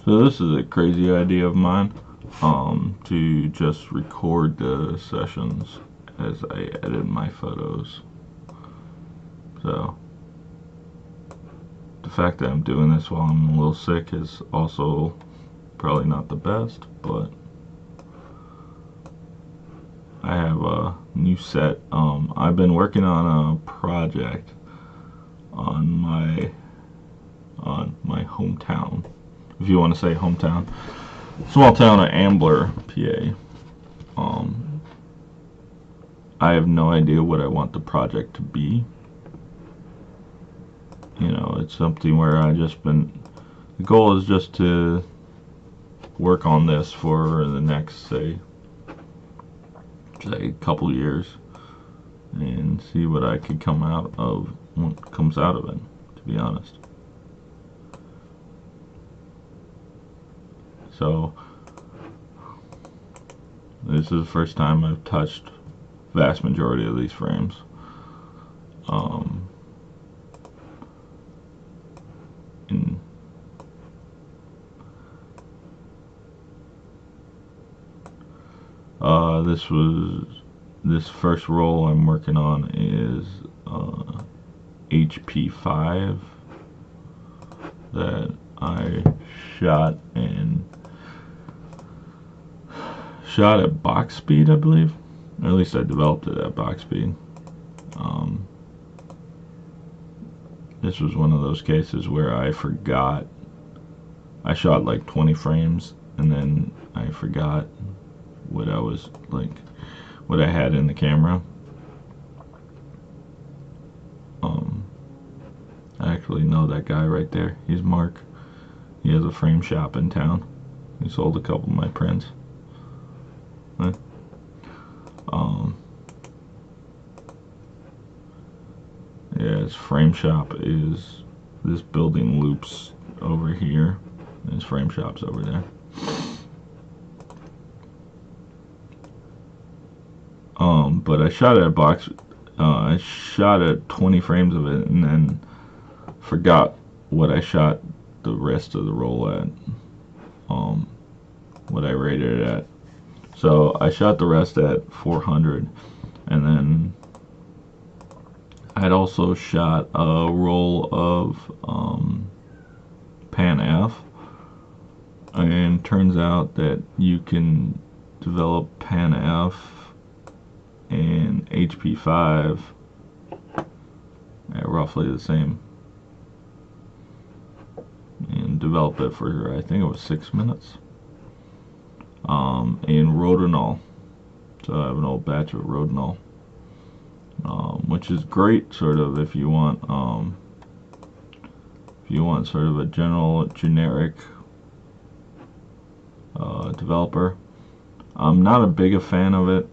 So this is a crazy idea of mine, to just record the sessions as I edit my photos. So the fact that I'm doing this while I'm a little sick is also probably not the best, but I have a new set. I've been working on a project on my hometown, if you want to say hometown, small town of Ambler, PA. I have no idea what I want the project to be. It's something where the goal is just to work on this for the next, say a couple years, and see what I could what comes out of it, to be honest. So this is the first time I've touched vast majority of these frames. This first roll I'm working on is HP5 that I shot at box speed, I believe. Or at least I developed it at box speed. This was one of those cases where I forgot. I shot like 20 frames and then I forgot what I had in the camera. I actually know that guy right there. He's Mark. He has a frame shop in town. He sold a couple of my prints. Yeah, his frame shop is this building loops over here. And his frame shop's over there. But I shot at I shot at 20 frames of it and then forgot what I shot the rest of the roll at, what I rated it at. So I shot the rest at 400, and then I'd also shot a roll of PanF, and turns out that you can develop PanF and HP5 at roughly the same, and develop it for, I think it was 6 minutes, in Rodinal. So I have an old batch of Rodinal, which is great sort of if you want sort of a generic developer. I'm not a big a fan of it.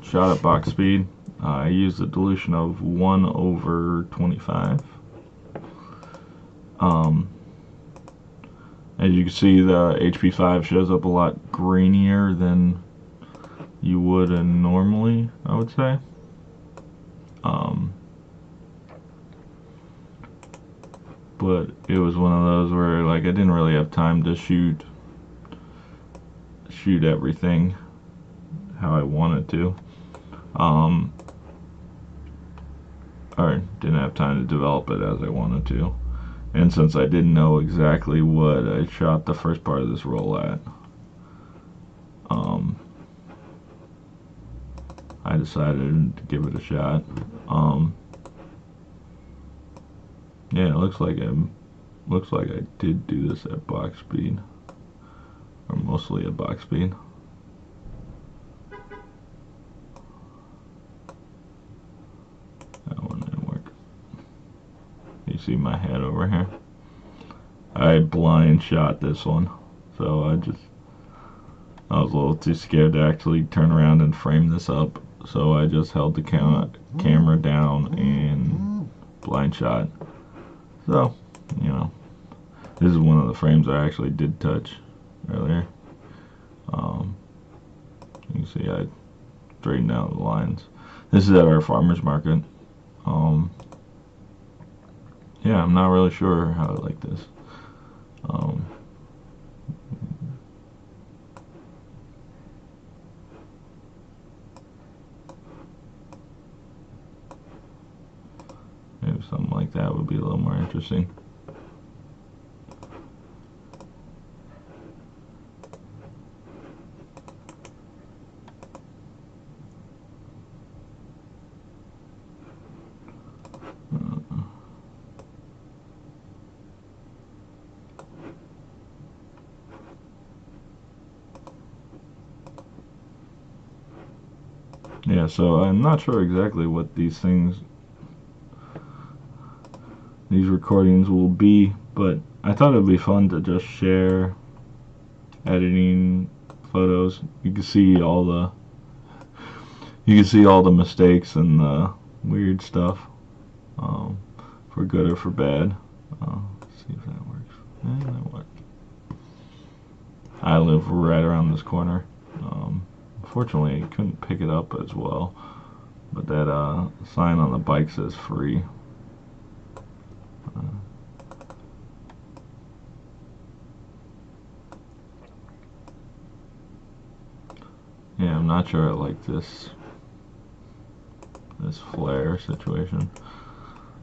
Shot at box speed. I used a dilution of 1/25. As you can see, the HP5 shows up a lot grainier than you would normally, I would say. But it was one of those where like I didn't really have time to shoot everything how I wanted to. Or didn't have time to develop it as I wanted to. And since I didn't know exactly what I shot the first part of this roll at, I decided to give it a shot. Yeah, it looks like I did do this at box speed, or mostly at box speed. That one didn't work. You see my head over here? I blind shot this one, so I was a little too scared to actually turn around and frame this up, so I just held the camera down and blind shot. So, this is one of the frames I actually did touch earlier. You can see I straightened out the lines. This is at our farmer's market. Yeah, I'm not really sure how I like this. interesting. Yeah, so I'm not sure exactly what these recordings will be, but I thought it would be fun to just share editing photos. You can see all the mistakes and the weird stuff, for good or for bad. Let's see if that works. Yeah, that worked. I live right around this corner. Unfortunately, I couldn't pick it up as well, but that sign on the bike says free. Yeah, I'm not sure I like this flare situation.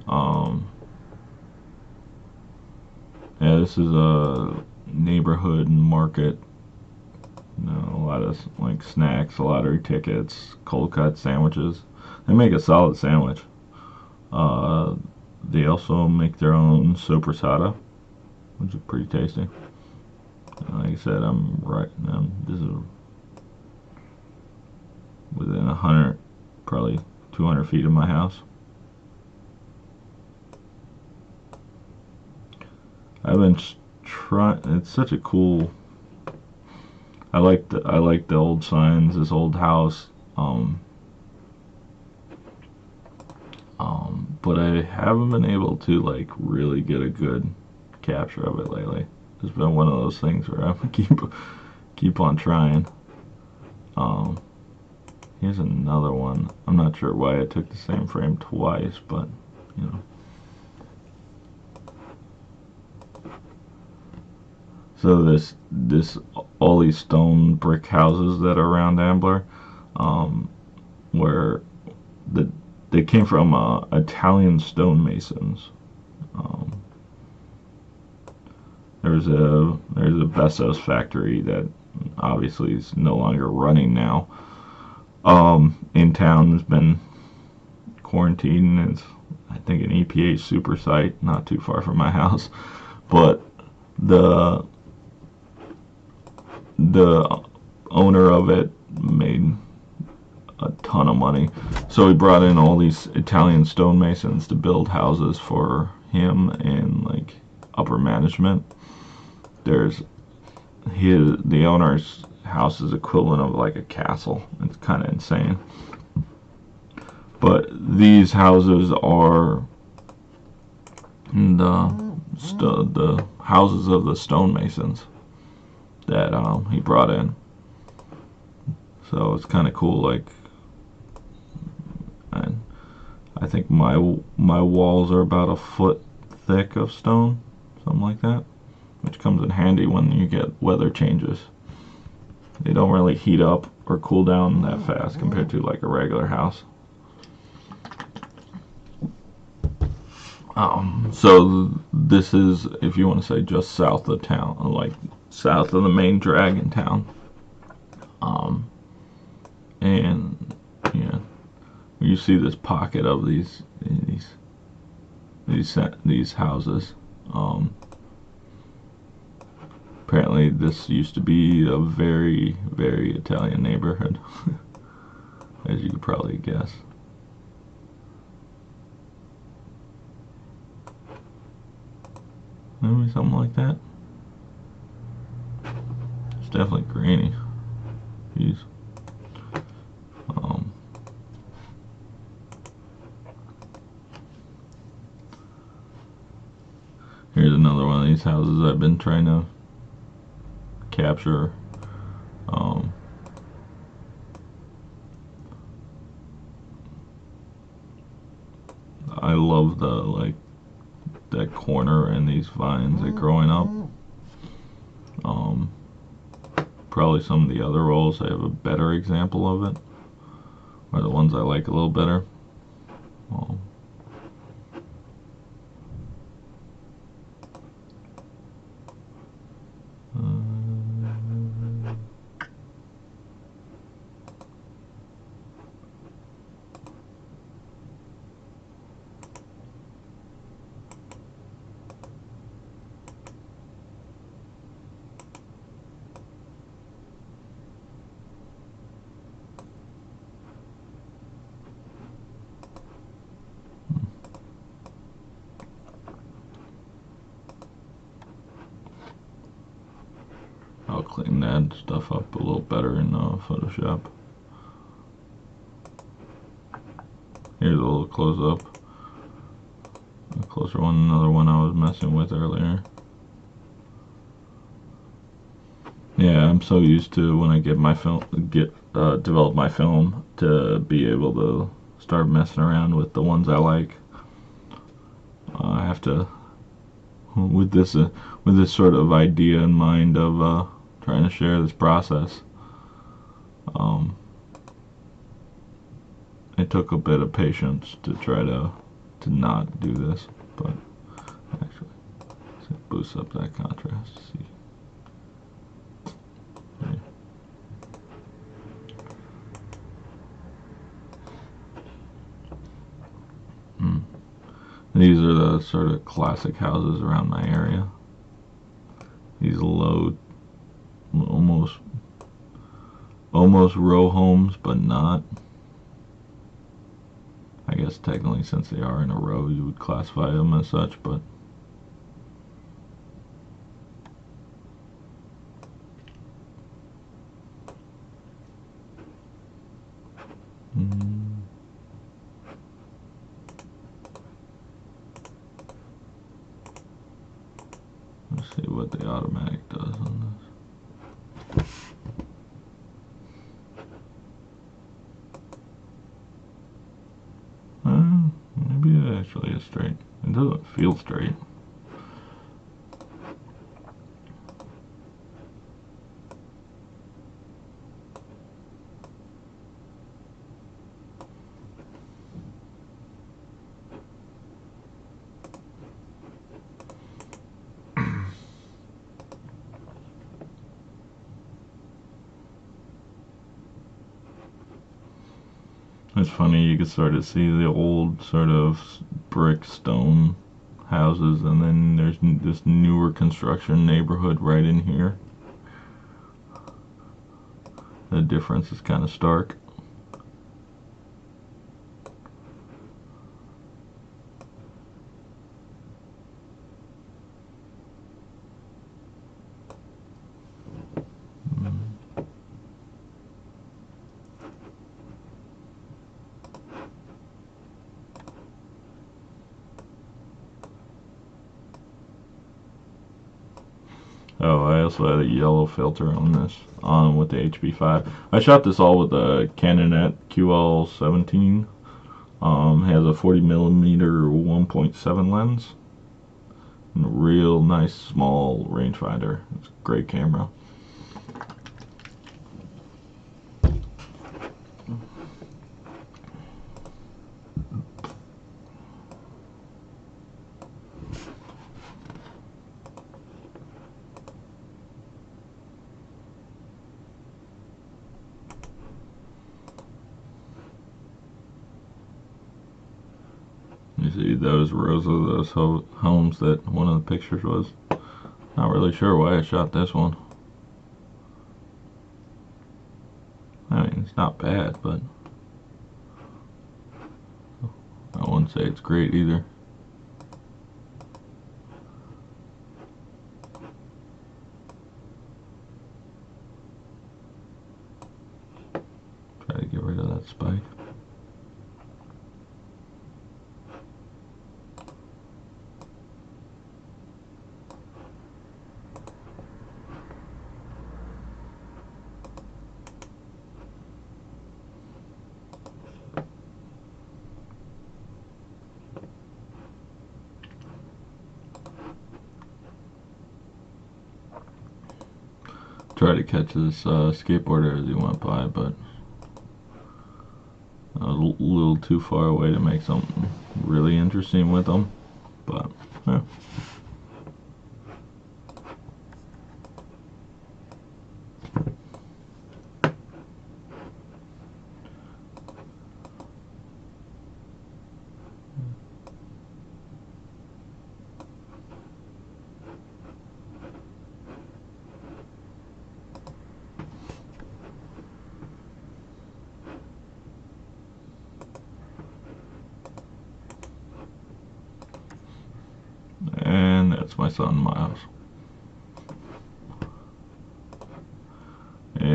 Yeah, this is a neighborhood market. You know, a lot of like snacks, lottery tickets, cold cut sandwiches. They make a solid sandwich. They also make their own sopressata, which is pretty tasty. Like I said, this is within 100, probably 200 feet of my house. I've been trying. It's such a cool. I like the old signs. This old house. But I haven't been able to like really get a good capture of it lately. It's been one of those things where I keep on trying. Here's another one. I'm not sure why I took the same frame twice, but you know. So all these stone brick houses that are around Ambler, where they came from Italian stonemasons. There's a Bessos factory that obviously is no longer running now. In town, has been quarantined. It's, I think, an EPA super site, not too far from my house. But the owner of it made a ton of money, so he brought in all these Italian stonemasons to build houses for him and like upper management. The owner's house is equivalent of like a castle. It's kind of insane. But these houses are the houses of the stonemasons that he brought in. So it's kind of cool. Like, I think my walls are about a foot thick of stone, something like that, which comes in handy when you get weather changes. They don't really heat up or cool down that fast compared to like a regular house. So this is, if you want to say, just south of town, like south of the main dragon town. And yeah, you see this pocket of these houses. Apparently this used to be a very, very Italian neighborhood, as you could probably guess. Maybe something like that. It's definitely grainy. Jeez. Here's another one of these houses I've been trying to capture. I love that corner and these vines that growing up. Probably some of the other rolls I have a better example of it, or the ones I like a little better. I'll clean that stuff up a little better in Photoshop. Here's a little close-up. A closer one, another one I was messing with earlier. Yeah, I'm so used to when I get my film, develop my film to be able to start messing around with the ones I like. I have to, with this sort of idea in mind of trying to share this process. It took a bit of patience to try to not do this, but actually, let's boost up that contrast. See. Yeah. These are the sort of classic houses around my area. These low, almost row homes, but not. I guess technically, since they are in a row, you would classify them as such, but let's see what the automatic does on this. Maybe it actually is straight. It doesn't feel straight. It's funny, you can sort of see the old sort of brick stone houses, and then there's this newer construction neighborhood right in here. The difference is kind of stark. Oh, I also had a yellow filter on this, with the HP5. I shot this all with the Canon QL17. Has a 40mm 1.7 lens. And a real nice small rangefinder. It's a great camera. You see those rows of those homes that one of the pictures was. Not really sure why I shot this one. I mean, it's not bad, but I wouldn't say it's great either. Try to get rid of that spike. Try to catch this skateboarder as he went by, but I was a little too far away to make something really interesting with him. But yeah. And that's my son Miles.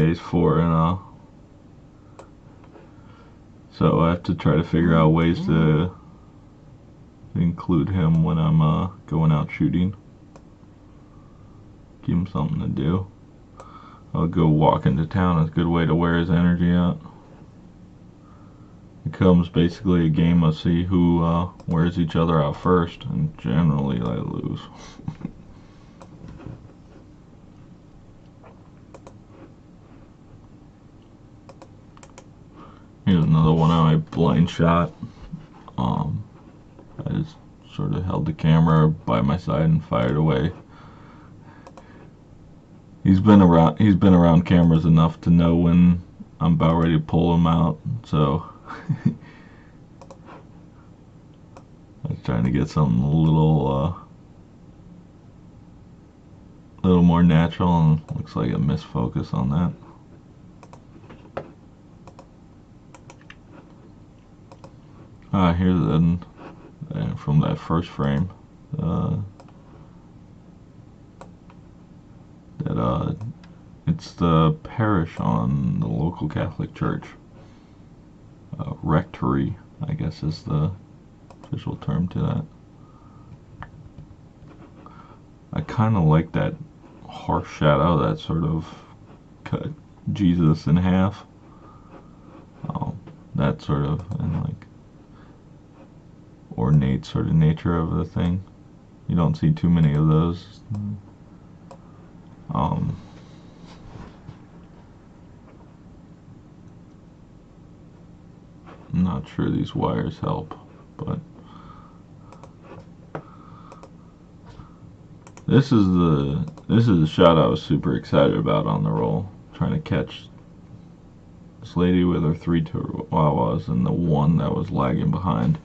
days for, and so I have to try to figure out ways to include him when I'm going out shooting. Give him something to do. I'll go walk into town. It's a good way to wear his energy out. It becomes basically a game of see who wears each other out first, and generally I lose. Here's another one I blind shot. I just sort of held the camera by my side and fired away. He's been around cameras enough to know when I'm about ready to pull him out, so I was trying to get something a little more natural, and looks like a misfocus on that. Here's then from that first frame. It's the parish on the local Catholic church. Rectory, I guess, is the official term to that. I kind of like that harsh shadow that sort of cut Jesus in half. That sort of, and like ornate sort of nature of the thing. You don't see too many of those. I'm not sure these wires help, but this is the shot I was super excited about on the roll, trying to catch this lady with her 3 chihuahuas and the one that was lagging behind.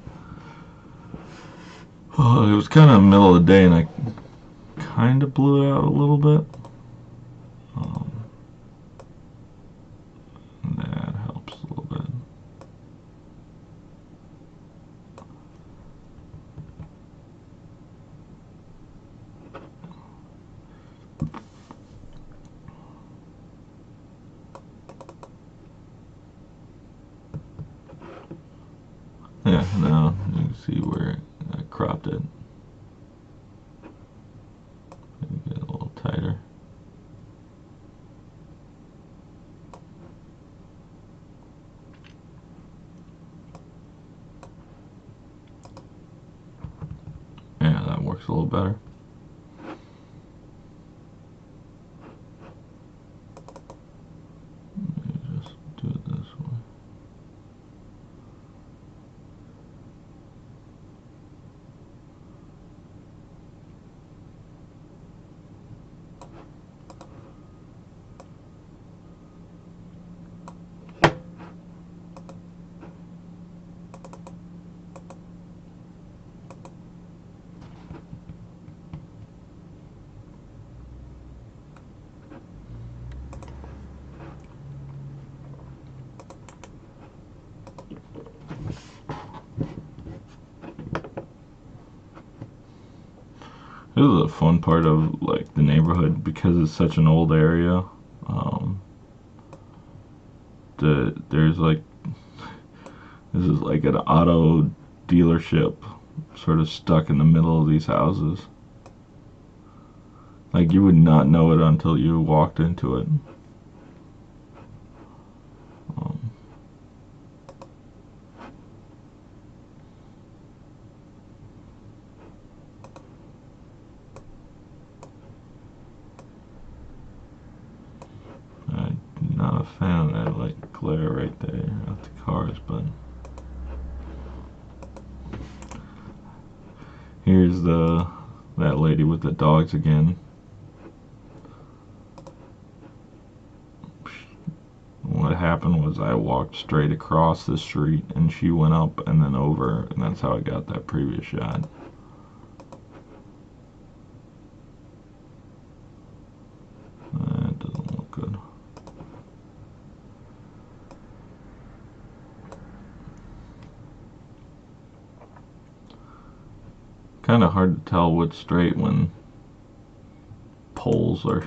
It was kind of middle of the day, and I kind of blew it out a little bit. That helps a little bit. Yeah, now you can see where I cropped it. Maybe get a little tighter. Yeah, that works a little better. Let me just do it this way. This is a fun part of like the neighborhood because it's such an old area. There's like, this is like an auto dealership sort of stuck in the middle of these houses. Like you would not know it until you walked into it. Not a fan of that like glare right there at the cars, but here's that lady with the dogs again. What happened was I walked straight across the street and she went up and then over, and that's how I got that previous shot. That doesn't look good. Kind of hard to tell what's straight when poles are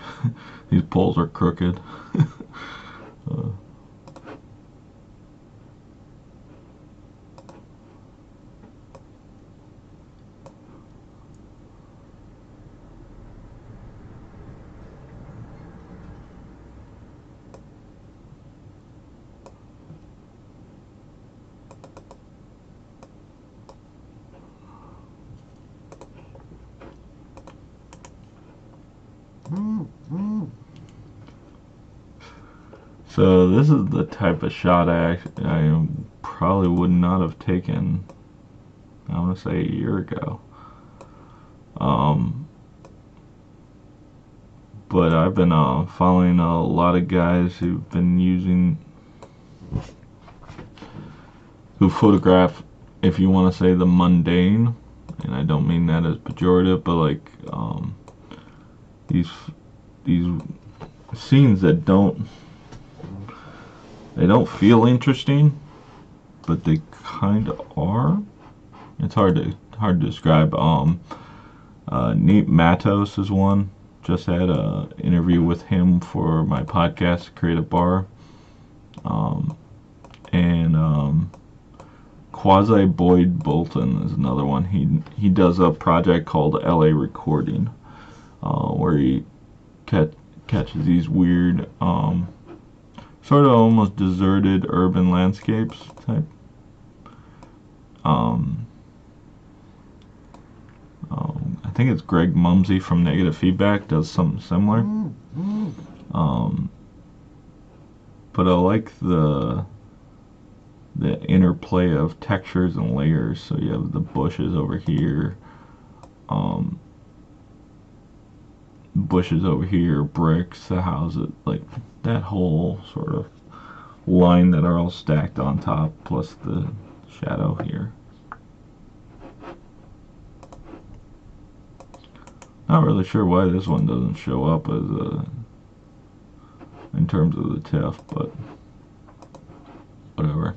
these poles are crooked. Uh, So this is the type of shot I probably would not have taken, I want to say, a year ago. But I've been following a lot of guys who've been who photograph, if you want to say, the mundane, and I don't mean that as pejorative, but like these scenes that don't feel interesting, but they kind of are. It's hard to describe. Nate Matos is one. Just had a interview with him for my podcast, Creative Bar. And Quasi Boyd Bolton is another one. He does a project called LA Recording, where he catches these weird, sort of almost deserted urban landscapes type. I think it's Greg Mumsey from Negative Feedback does something similar. But I like the interplay of textures and layers. So you have the bushes over here, bricks, the houses, like that whole sort of line that are all stacked on top, plus the shadow here. Not really sure why this one doesn't show up as in terms of the TIFF, but whatever.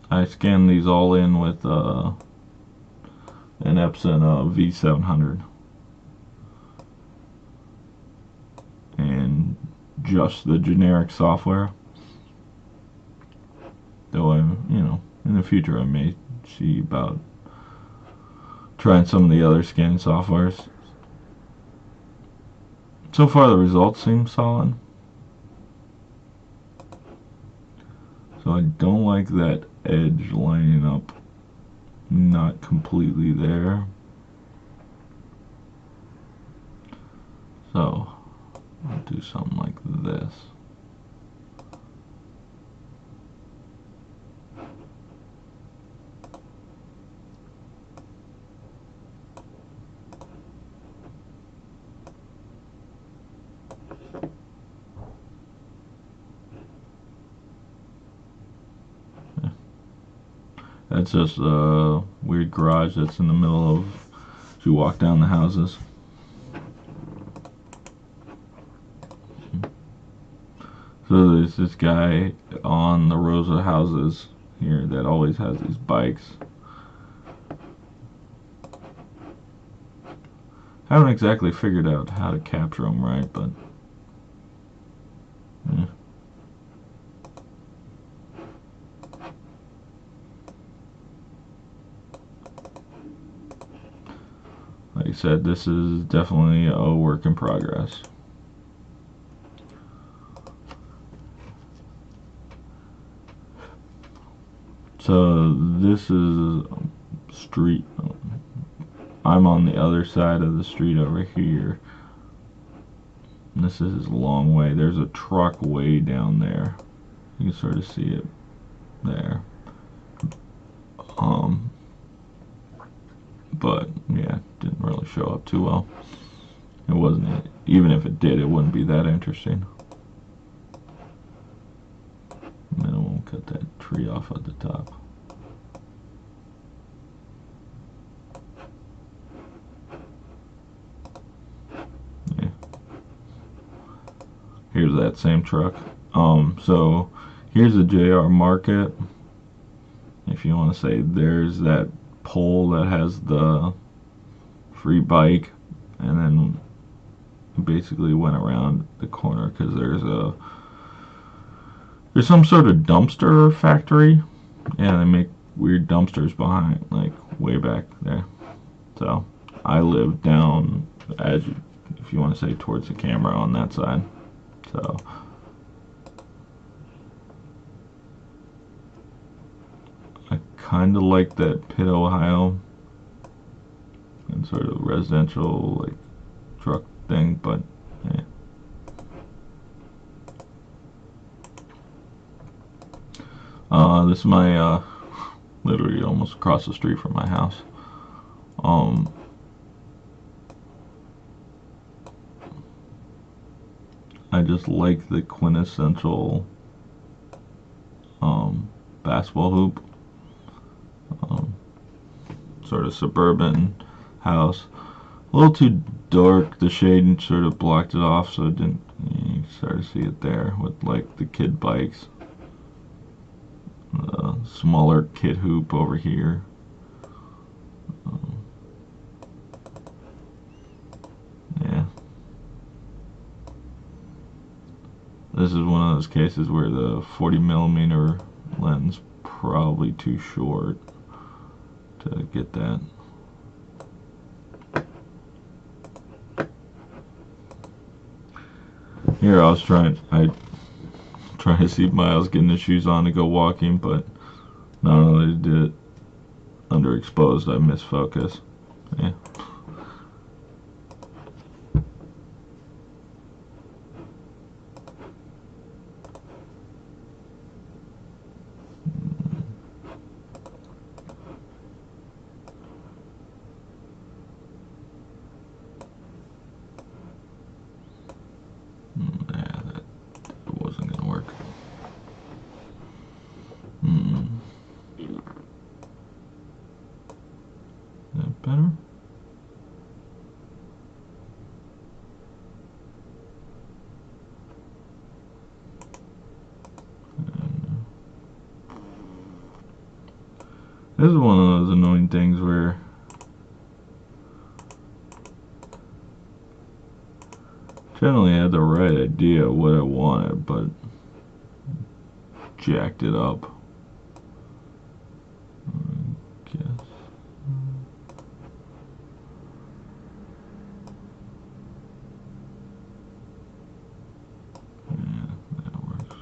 I scanned these all in with an Epson V700 and just the generic software. Though in the future I may see about trying some of the other scanning softwares. So far the results seem solid. So I don't like that edge lining up not completely there. So I'll do something like this. That's just a weird garage that's in the middle of, as you walk down the houses. So there's this guy on the rows of houses here that always has these bikes. I haven't exactly figured out how to capture them right, but yeah. Like I said, this is definitely a work in progress. So this is street. I'm on the other side of the street over here. And this is a long way. There's a truck way down there. You can sort of see it there. But yeah, it didn't really show up too well. It wasn't, even if it did, it wouldn't be that interesting. And then I won't cut that tree off at the top. Yeah. Here's that same truck. So here's the JR Market. If you want to say, there's that pole that has the free bike, and then basically went around the corner because there's some sort of dumpster factory. Yeah, they make weird dumpsters behind, like way back there. So I live down, as you, if you want to say, towards the camera on that side. So I kind of like that Pitt, Ohio, and sort of residential like truck thing, but yeah. This is my literally almost across the street from my house. I just like the quintessential basketball hoop, sort of suburban house. A little too dark, the shade sort of blocked it off, so it didn't, you start to see it there with like the kid bikes. Smaller kid hoop over here. Yeah. This is one of those cases where the 40mm lens probably too short to get that. Here I trying to see Miles getting his shoes on to go walking, but not only did it underexposed, I missed focus. Yeah. Yeah, that wasn't gonna work. Is that better? This is one of those annoying things where generally I had the right idea of what I wanted, but jacked it up. I guess. Yeah, that works.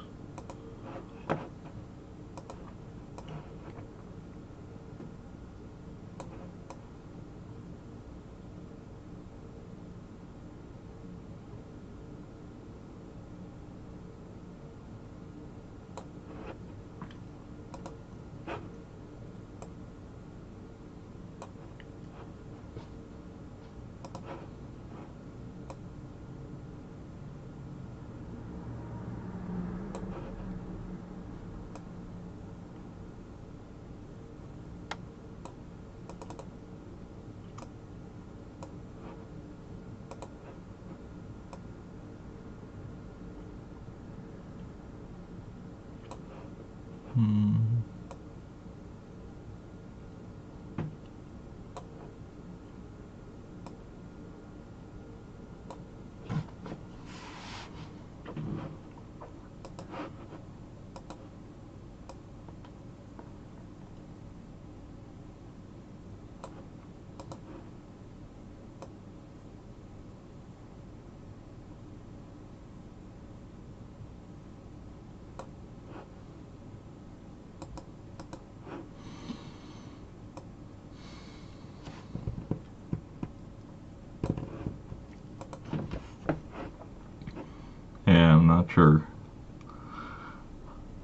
Yeah, I'm not sure.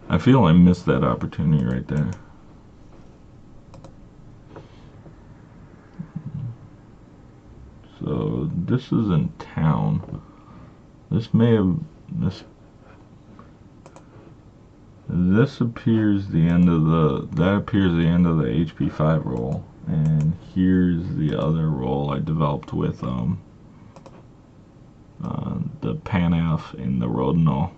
I feel I missed that opportunity right there. So this is in town. This appears the end of that appears the end of the HP5 roll, and here's the other roll I developed with the PanF in the Rodinal.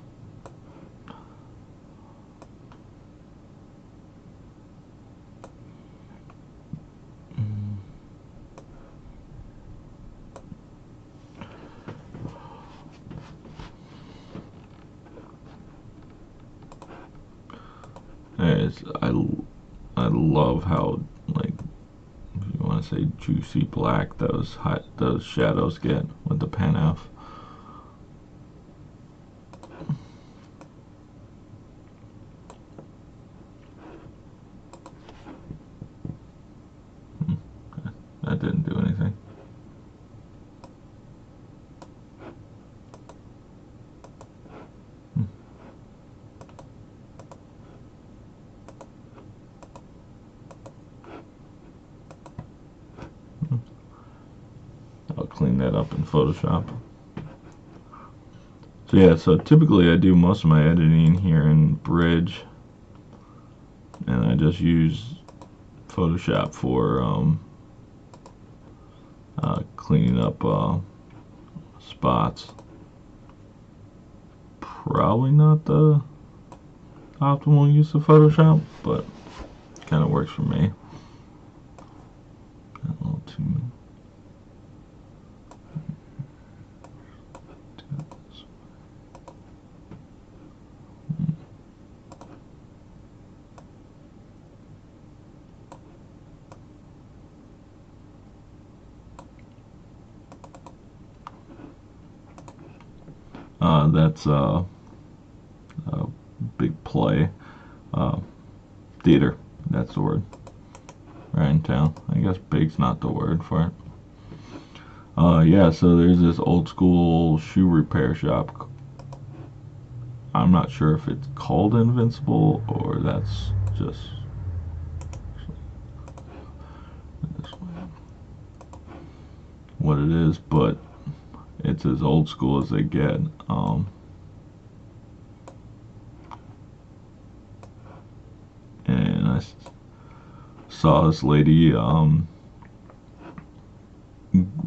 I love how, like, if you want to say juicy black, those shadows get with the PanF. That didn't do anything. I'll clean that up in Photoshop. So yeah, so typically I do most of my editing here in Bridge, and I just use Photoshop for cleaning up spots. Probably not the optimal use of Photoshop, but kind of works for me. A little too many. That's a big play. Theater, that's the word. Right in town. I guess big's not the word for it. Yeah, so there's this old school shoe repair shop. I'm not sure if it's called Invincible or that's just what it is, but it's as old school as they get. And I saw this lady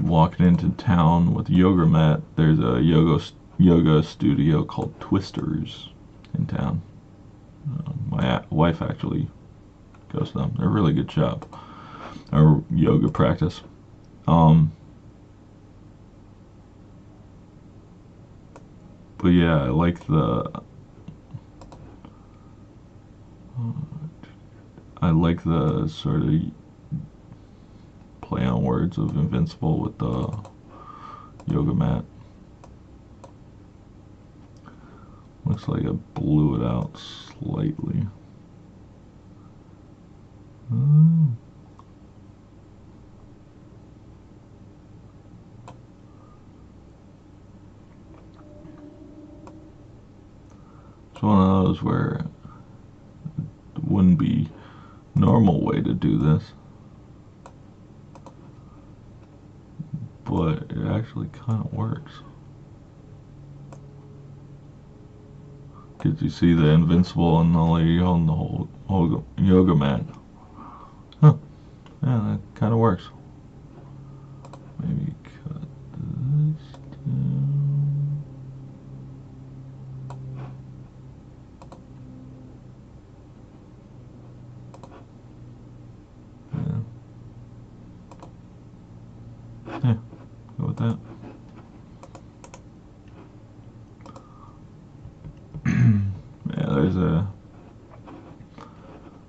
walking into town with a yoga mat. There's a yoga studio called Twisters in town. My wife actually goes to them. They're a really good shop, or yoga practice. But yeah, I like the sort of play on words of Invincible with the yoga mat. Looks like I blew it out slightly. It's one of those where it wouldn't be normal way to do this, but it actually kind of works. Because you see the Invincible and the lady on the whole yoga mat. Huh. Yeah, that kind of works. Maybe cut this down. Yeah, go with that. Yeah, there's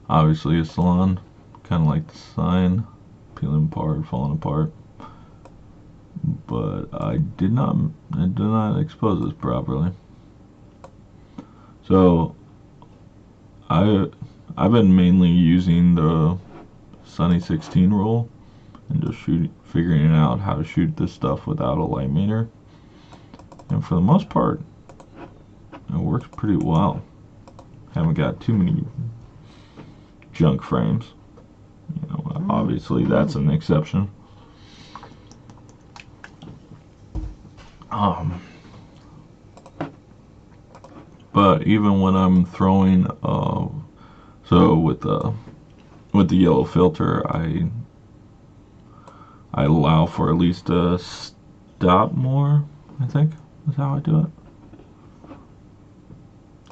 obviously a salon, kind of like the sign, peeling apart, falling apart. But I did not expose this properly. So I've been mainly using the Sunny 16 rule and just figuring out how to shoot this stuff without a light meter. And for the most part, it works pretty well. Haven't got too many junk frames. You know, obviously that's an exception. But even when I'm throwing, so with the yellow filter, I allow for at least a stop more, I think is how I do it.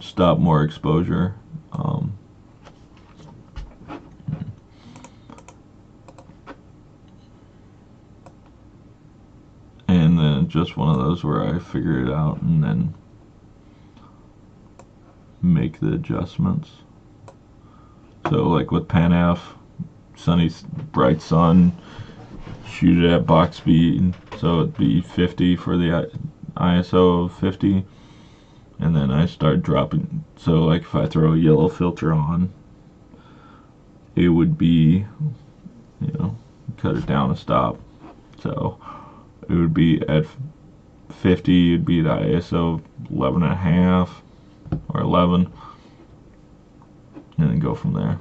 Stop more exposure. And then it's just one of those where I figure it out and then make the adjustments. So like with PanF, sunny, bright sun, shoot it at box speed, so it'd be 50 for the ISO of 50, and then I start dropping. So like if I throw a yellow filter on, it would be, you know, cut it down a stop. So it would be at 50, it'd be the ISO 11.5 or 11, and then go from there.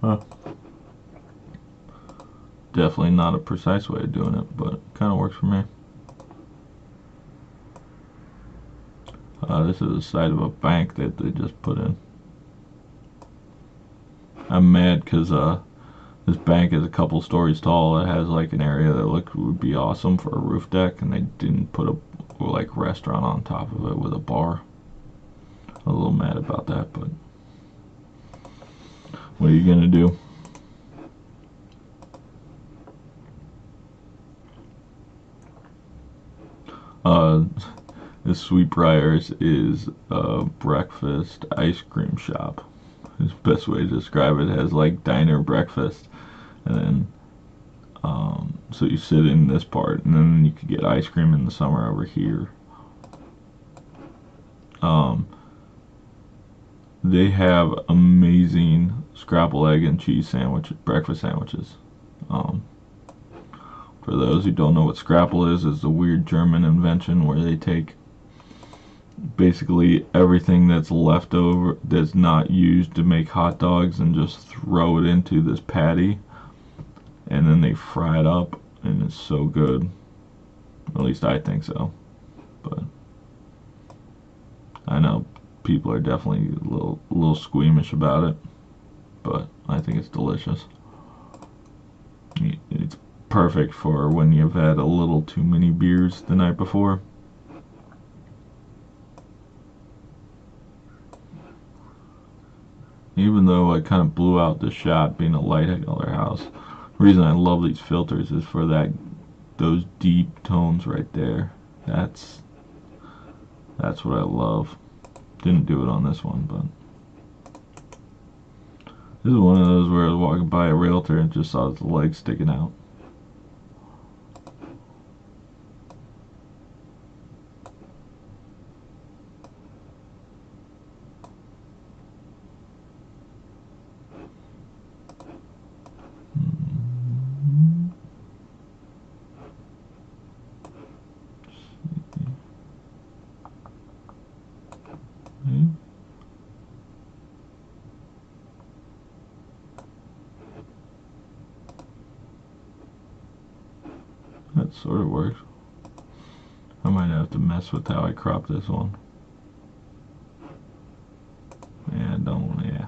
Huh. Definitely not a precise way of doing it, but it kind of works for me. This is the side of a bank that they just put in. I'm mad because this bank is a couple stories tall. It has like an area that would be awesome for a roof deck, and they didn't put a like restaurant on top of it with a bar. I'm a little mad about that, but what are you gonna do? This Sweetbriars is a breakfast ice cream shop. Is the best way to describe it. It has like diner breakfast, and then so you sit in this part, and then you could get ice cream in the summer over here. They have amazing scrambled egg and cheese breakfast sandwiches. For those who don't know what scrapple is, it's a weird German invention where they take basically everything that's left over, that's not used to make hot dogs, and just throw it into this patty, and then they fry it up, and it's so good. At least I think so. But I know people are definitely a little squeamish about it, but I think it's delicious. It's perfect for when you've had a little too many beers the night before. Even though I kind of blew out the shot being a light color house, the reason I love these filters is for those deep tones right there. That's what I love. Didn't do it on this one, but this is one of those where I was walking by a realtor and just saw his legs sticking out. That sort of works. I might have to mess with how I crop this one. Yeah, yeah.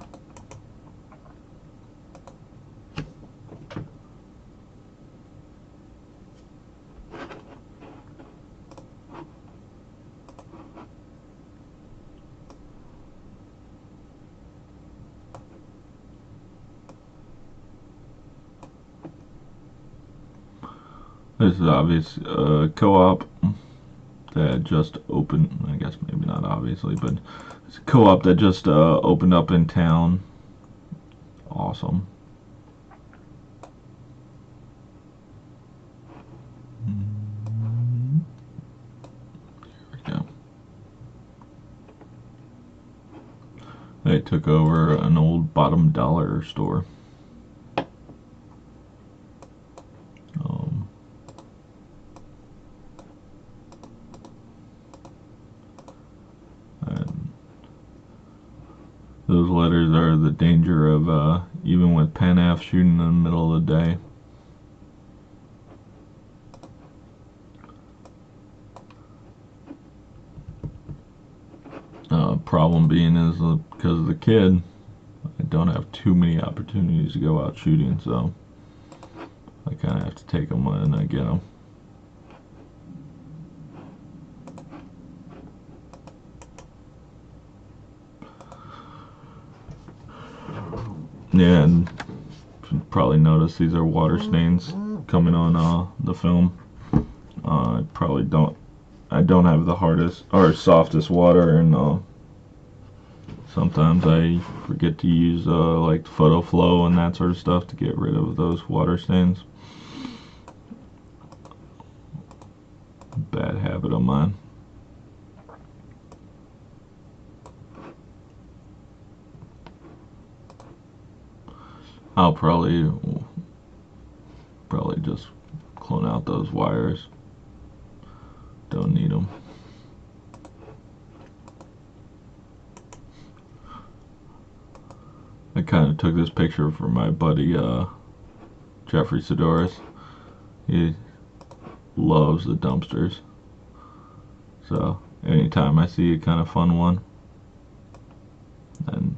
This is obvious co-op that just opened. I guess maybe not obviously, but it's a co-op that just opened up in town. Awesome. Here we go. They took over an old bottom dollar store. Those letters are the danger of even with PanF shooting in the middle of the day. Problem being is because of the kid, I don't have too many opportunities to go out shooting, so I kind of have to take them when I get them. Yeah, and you probably notice these are water stains coming on the film. I don't have the hardest or softest water, and sometimes I forget to use like photo flow and that sort of stuff to get rid of those water stains. Bad habit of mine. I'll probably just clone out those wires. Don't need them. I kind of took this picture for my buddy Jeffrey Sidoris. He loves the dumpsters, so anytime I see a kind of fun one, and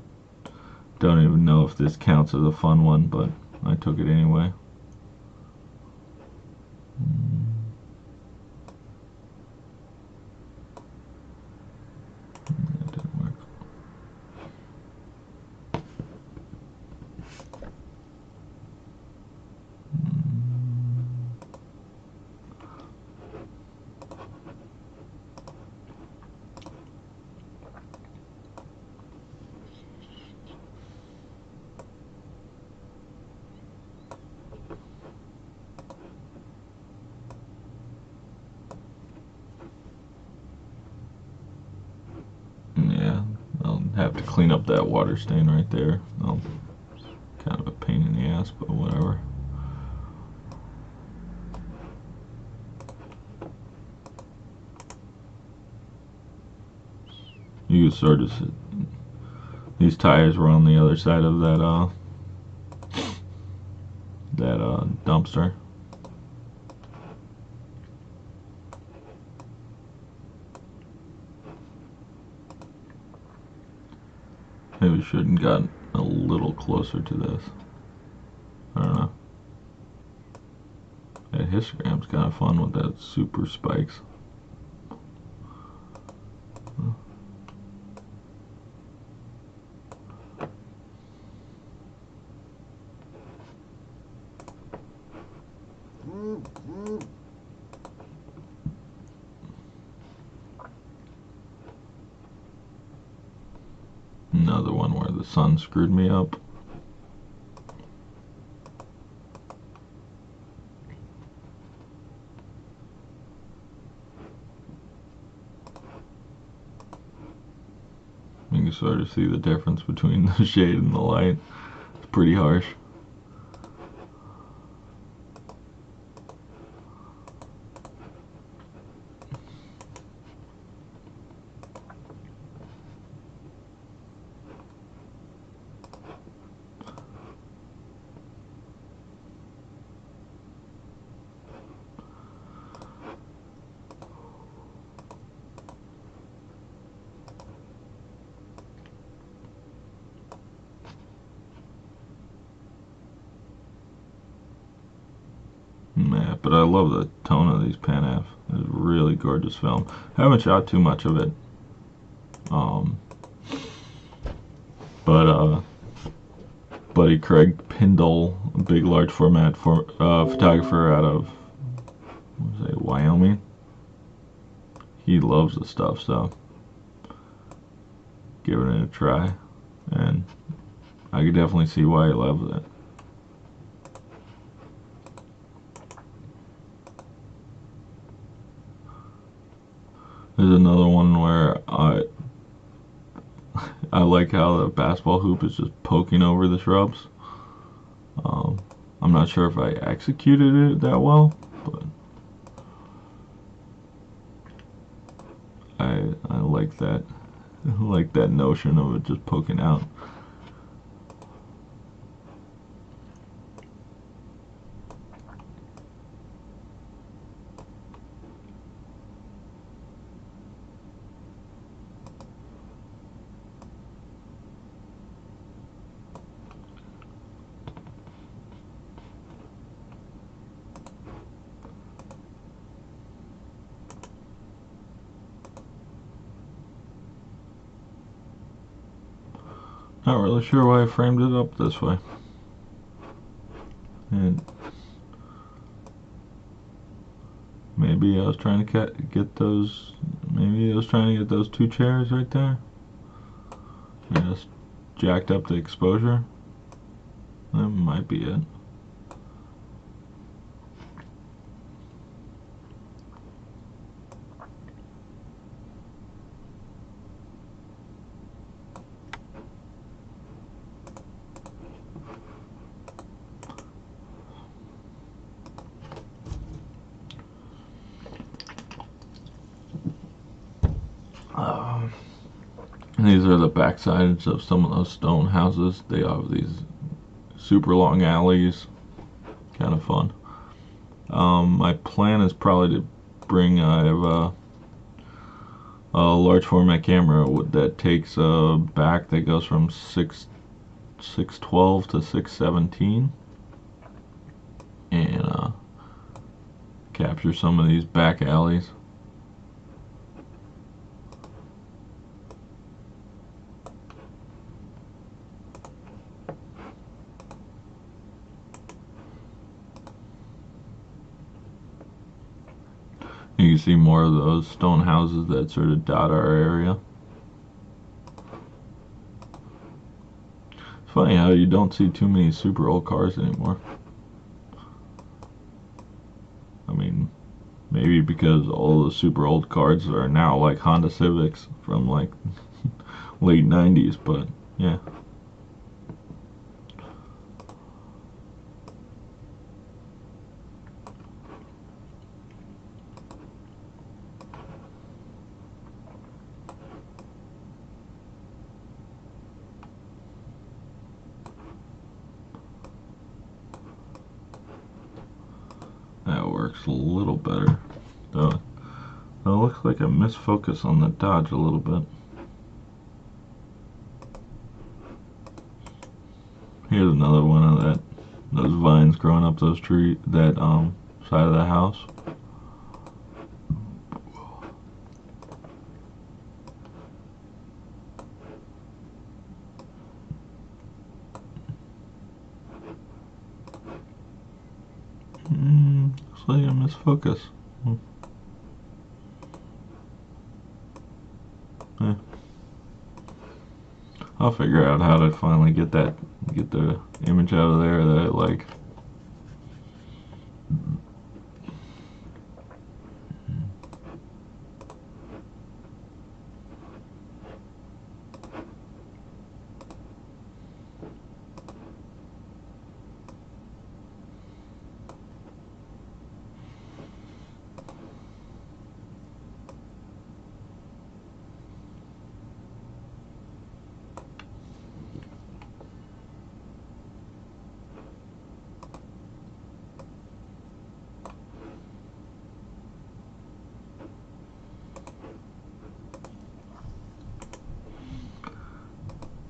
don't even know if this counts as a fun one, but I took it anyway. That didn't work. Yeah, I'll have to clean up that water stain right there. Kind of a pain in the ass, but whatever. You can sort of see these tires were on the other side of that dumpster. Maybe we shouldn't gotten a little closer to this. I don't know. That histogram's kind of fun with that super spikes. Another one where the sun screwed me up. You can sort of see the difference between the shade and the light. It's pretty harsh. Yeah, but I love the tone of these PanF. It's really gorgeous film. I haven't shot too much of it. But buddy Craig Pindle, a big large format photographer out of Wyoming. He loves the stuff, so giving it a try, and I could definitely see why he loves it. There's another one where I like how the basketball hoop is just poking over the shrubs. I'm not sure if I executed it that well, but I like that. I like that notion of it just poking out. Not really sure why I framed it up this way. And maybe I was trying to get those. Maybe I was trying to get those two chairs right there. Just jacked up the exposure. That might be it. These are the back sides of some of those stone houses. They have these super long alleys. Kind of fun. My plan is probably to bring, I have a large format camera that takes a back that goes from 612 to 617 and capture some of these back alleys. You can see more of those stone houses that sort of dot our area. It's funny how you don't see too many super old cars anymore. I mean, maybe because all the super old cars are now like Honda Civics from like late 90s, but yeah. That works a little better, though. It looks like I misfocus on the Dodge a little bit. Here's another one of those vines growing up those that side of the house. Looks like I misfocus. Yeah. I'll figure out how to finally get the image out of there that I like.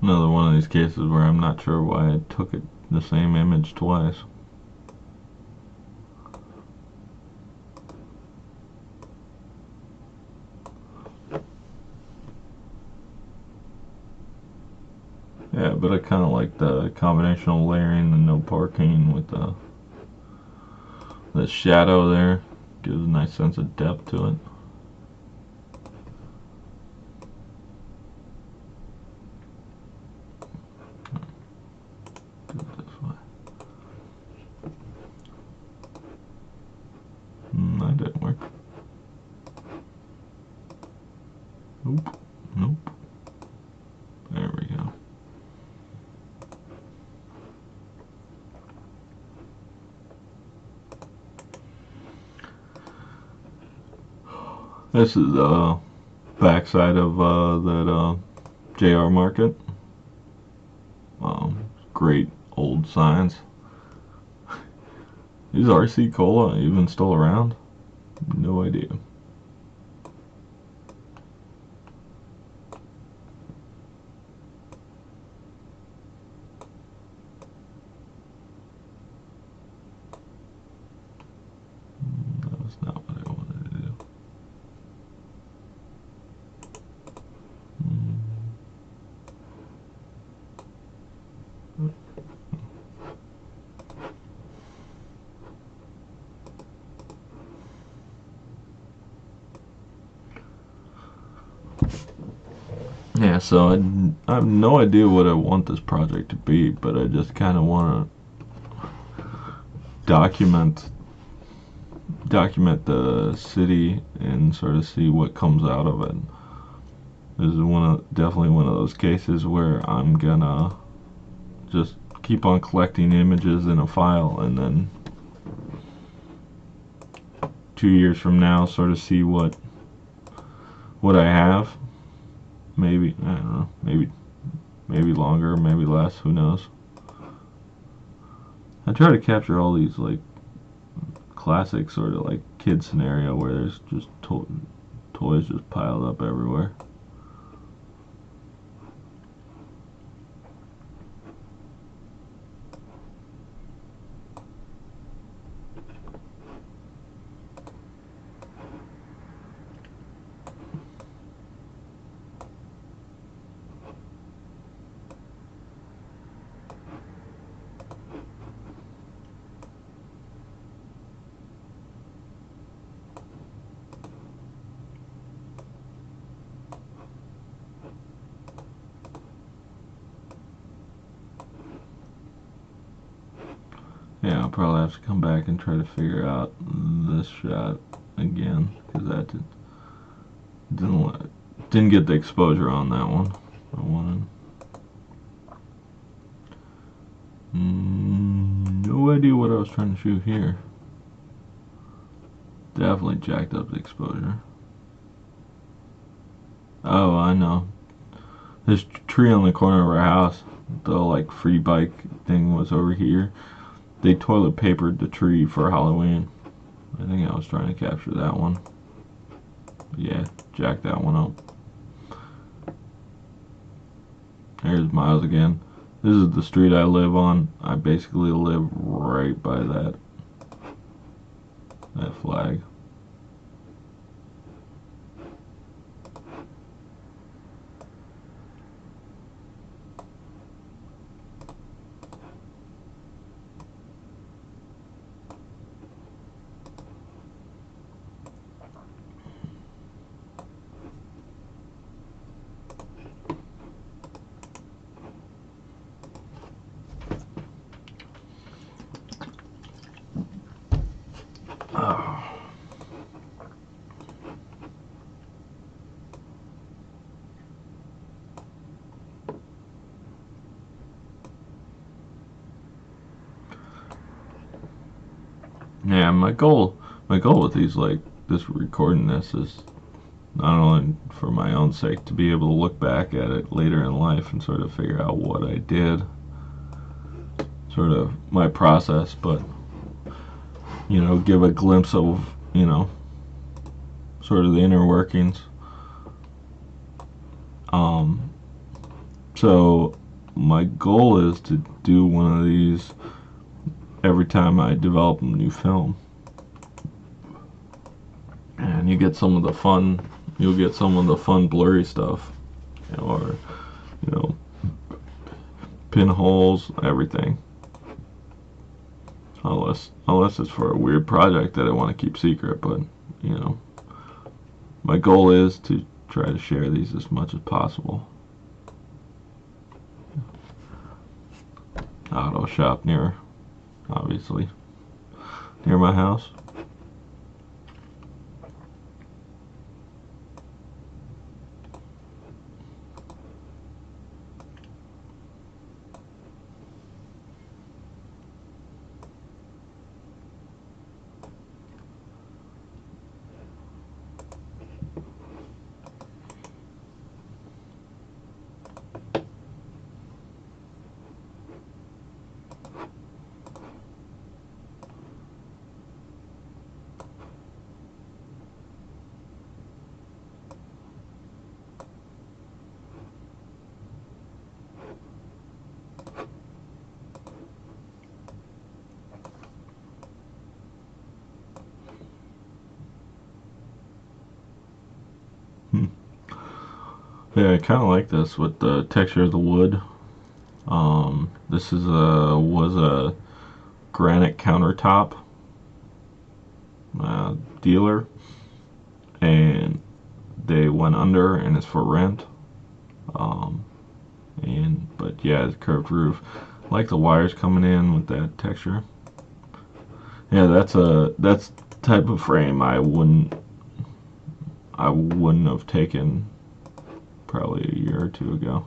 Another one of these cases where I'm not sure why I took the same image twice. Yeah, but I kind of like the combination of layering and no parking with the shadow there. Gives a nice sense of depth to it. That didn't work. Nope. Nope. There we go. This is the backside of that JR Market. Great old signs. Is RC Cola even still around? No idea. That was not what I wanted to do. Yeah, so I have no idea what I want this project to be, but I just kind of want to document the city and sort of see what comes out of it. This is definitely one of those cases where I'm gonna just keep on collecting images in a file, and then 2 years from now sort of see what I have. Maybe, I don't know, maybe longer, maybe less, who knows. I try to capture all these like classic sort of like kid scenario where there's just toys just piled up everywhere. Yeah, I'll probably have to come back and try to figure out this shot again, because that didn't get the exposure on that one I wanted. No idea what I was trying to shoot here. Definitely jacked up the exposure. Oh, I know. This tree on the corner of our house, the like free bike thing was over here. They toilet papered the tree for Halloween. I think I was trying to capture that one. Yeah, jack that one up. There's Miles again. This is the street I live on. I basically live right by that flag. Oh. Yeah, my goal with these, like this recording this, is not only for my own sake to be able to look back at it later in life and sort of figure out what I did, sort of my process, but give a glimpse of sort of the inner workings. So my goal is to do one of these every time I develop a new film, and you'll get some of the fun blurry stuff, or pinholes, everything. Unless it's for a weird project that I want to keep secret, but my goal is to try to share these as much as possible. Auto shop obviously near my house. Yeah, I kind of like this with the texture of the wood. This was a granite countertop dealer, and they went under and it's for rent. But yeah, the curved roof. I like the wires coming in with that texture. Yeah, that's the type of frame I wouldn't have taken probably a year or two ago.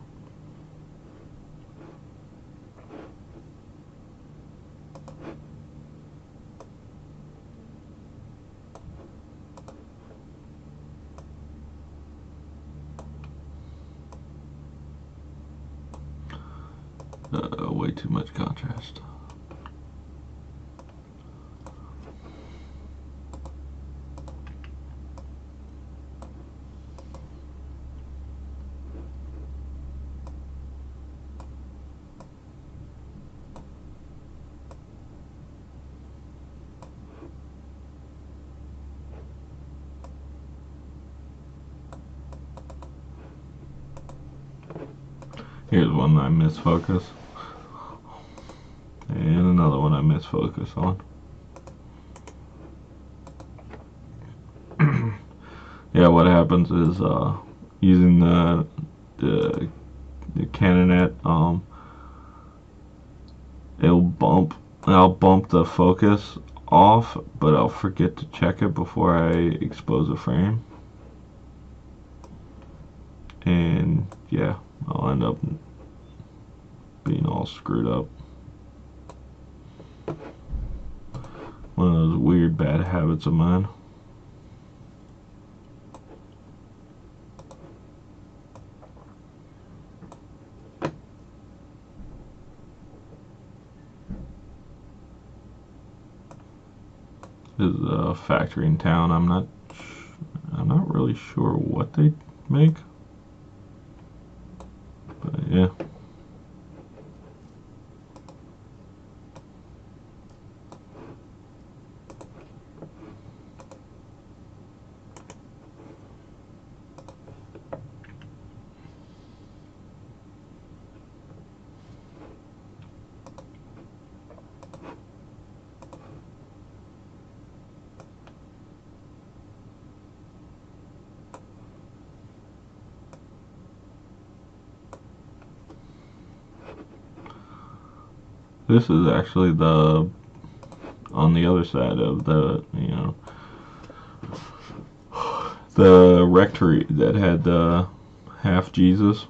Way too much contrast. Here's one I misfocus. And another one I misfocus on. Yeah, what happens is using the Canonet, I'll bump the focus off, but I'll forget to check it before I expose a frame. And yeah, I'll end up being all screwed up. One of those weird bad habits of mine. This is a factory in town. I'm not really sure what they make, but yeah. This is actually on the other side of the, the rectory that had the half Jesus,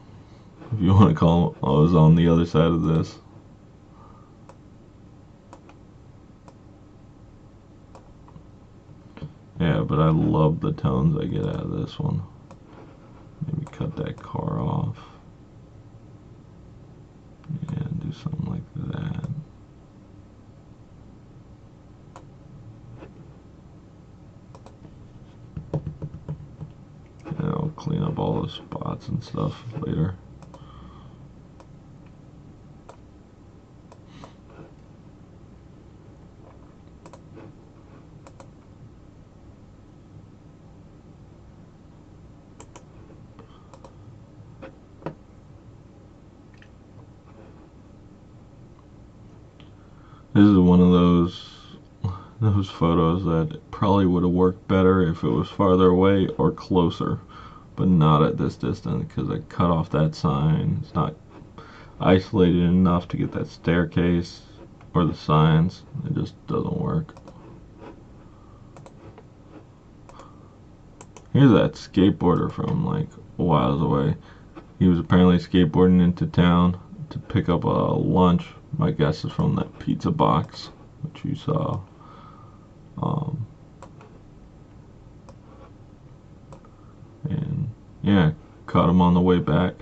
if you want to call it. I was on the other side of this. Yeah, but I love the tones I get out of this one. Maybe cut that car off. And do something like that. And I'll clean up all the spots and stuff later. This is one of those photos that probably would have worked better if it was farther away or closer, but not at this distance because I cut off that sign. It's not isolated enough to get that staircase or the signs. It just doesn't work. Here's that skateboarder from like a while away. He was apparently skateboarding into town to pick up a lunch. My guess is from that pizza box which you saw. And yeah, caught him on the way back.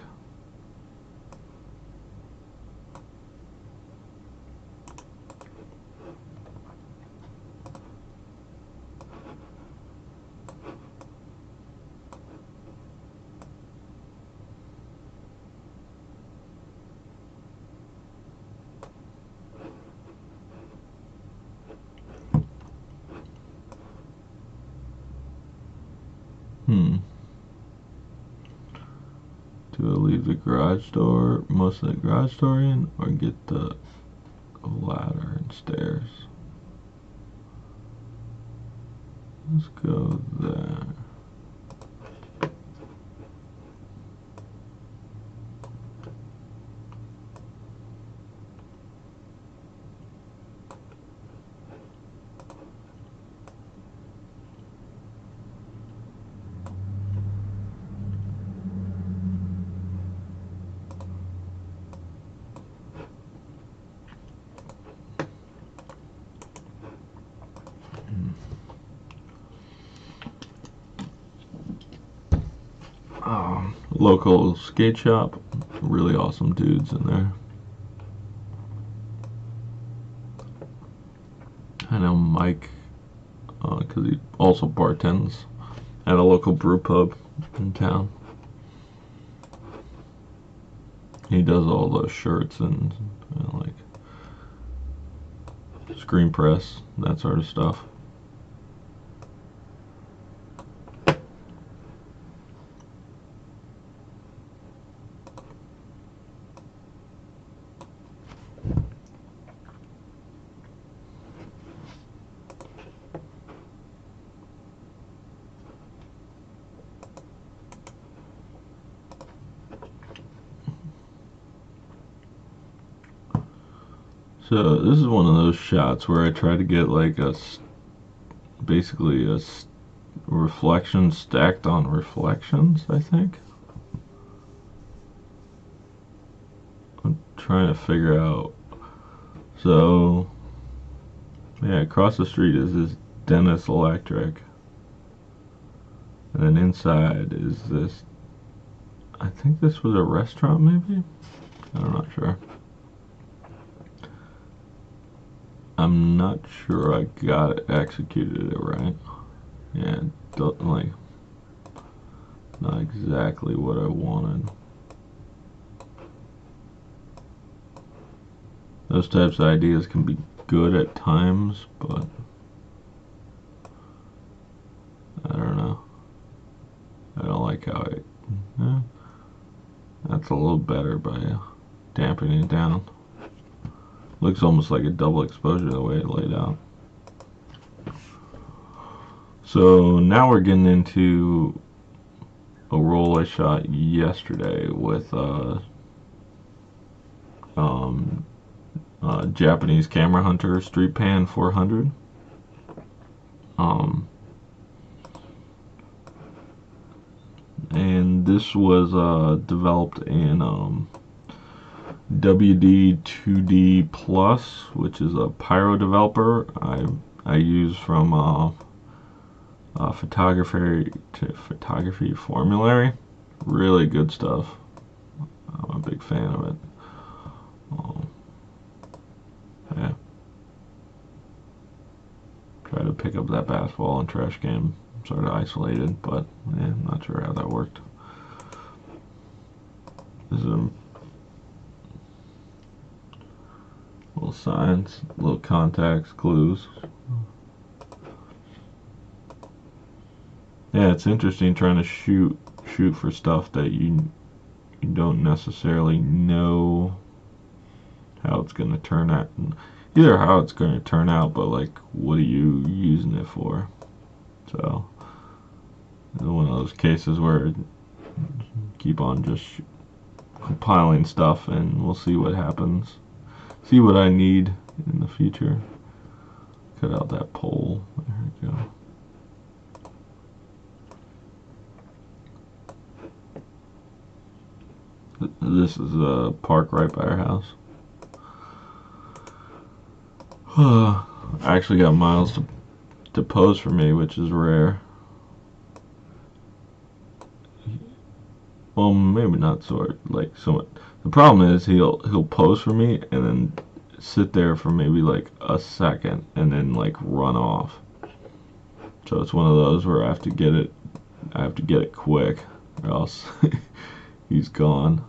Do I leave the garage door, most of the garage door in, or get the ladder and stairs? Let's go there. Local skate shop, really awesome dudes in there. I know Mike, because he also bartends at a local brew pub in town. He does all the shirts and like screen press, that sort of stuff. So this is one of those shots where I try to get like basically a reflection stacked on reflections, I think. I'm trying to figure out. So yeah, across the street is this Dennis Electric, and then inside is this, I think this was a restaurant maybe? I'm not sure. I'm not sure I got it, executed it right. Yeah, like, not exactly what I wanted. Those types of ideas can be good at times, but I don't know. I don't like how that's a little better by dampening it down. Looks almost like a double exposure the way it laid out. So now we're getting into a roll I shot yesterday with Japanese camera hunter StreetPan 400. And this was developed in WD2D Plus, which is a pyro developer I use from photography to photography formulary. Really good stuff. I'm a big fan of it. Yeah. Try to pick up that basketball and trash game, sort of isolated, but yeah, I'm not sure how that worked. This is little signs, little contacts, clues. Yeah, it's interesting trying to shoot for stuff that you don't necessarily know how it's going to turn out. Either how it's going to turn out, but like, what are you using it for? So, it's one of those cases where I keep on just compiling stuff, and we'll see what happens. See what I need in the future. Cut out that pole. There we go. This is a park right by our house. I actually got Miles to pose for me, which is rare. Well, maybe not so like so. The problem is he'll pose for me and then sit there for maybe like a second and then like run off. So it's one of those where I have to get it quick, or else he's gone.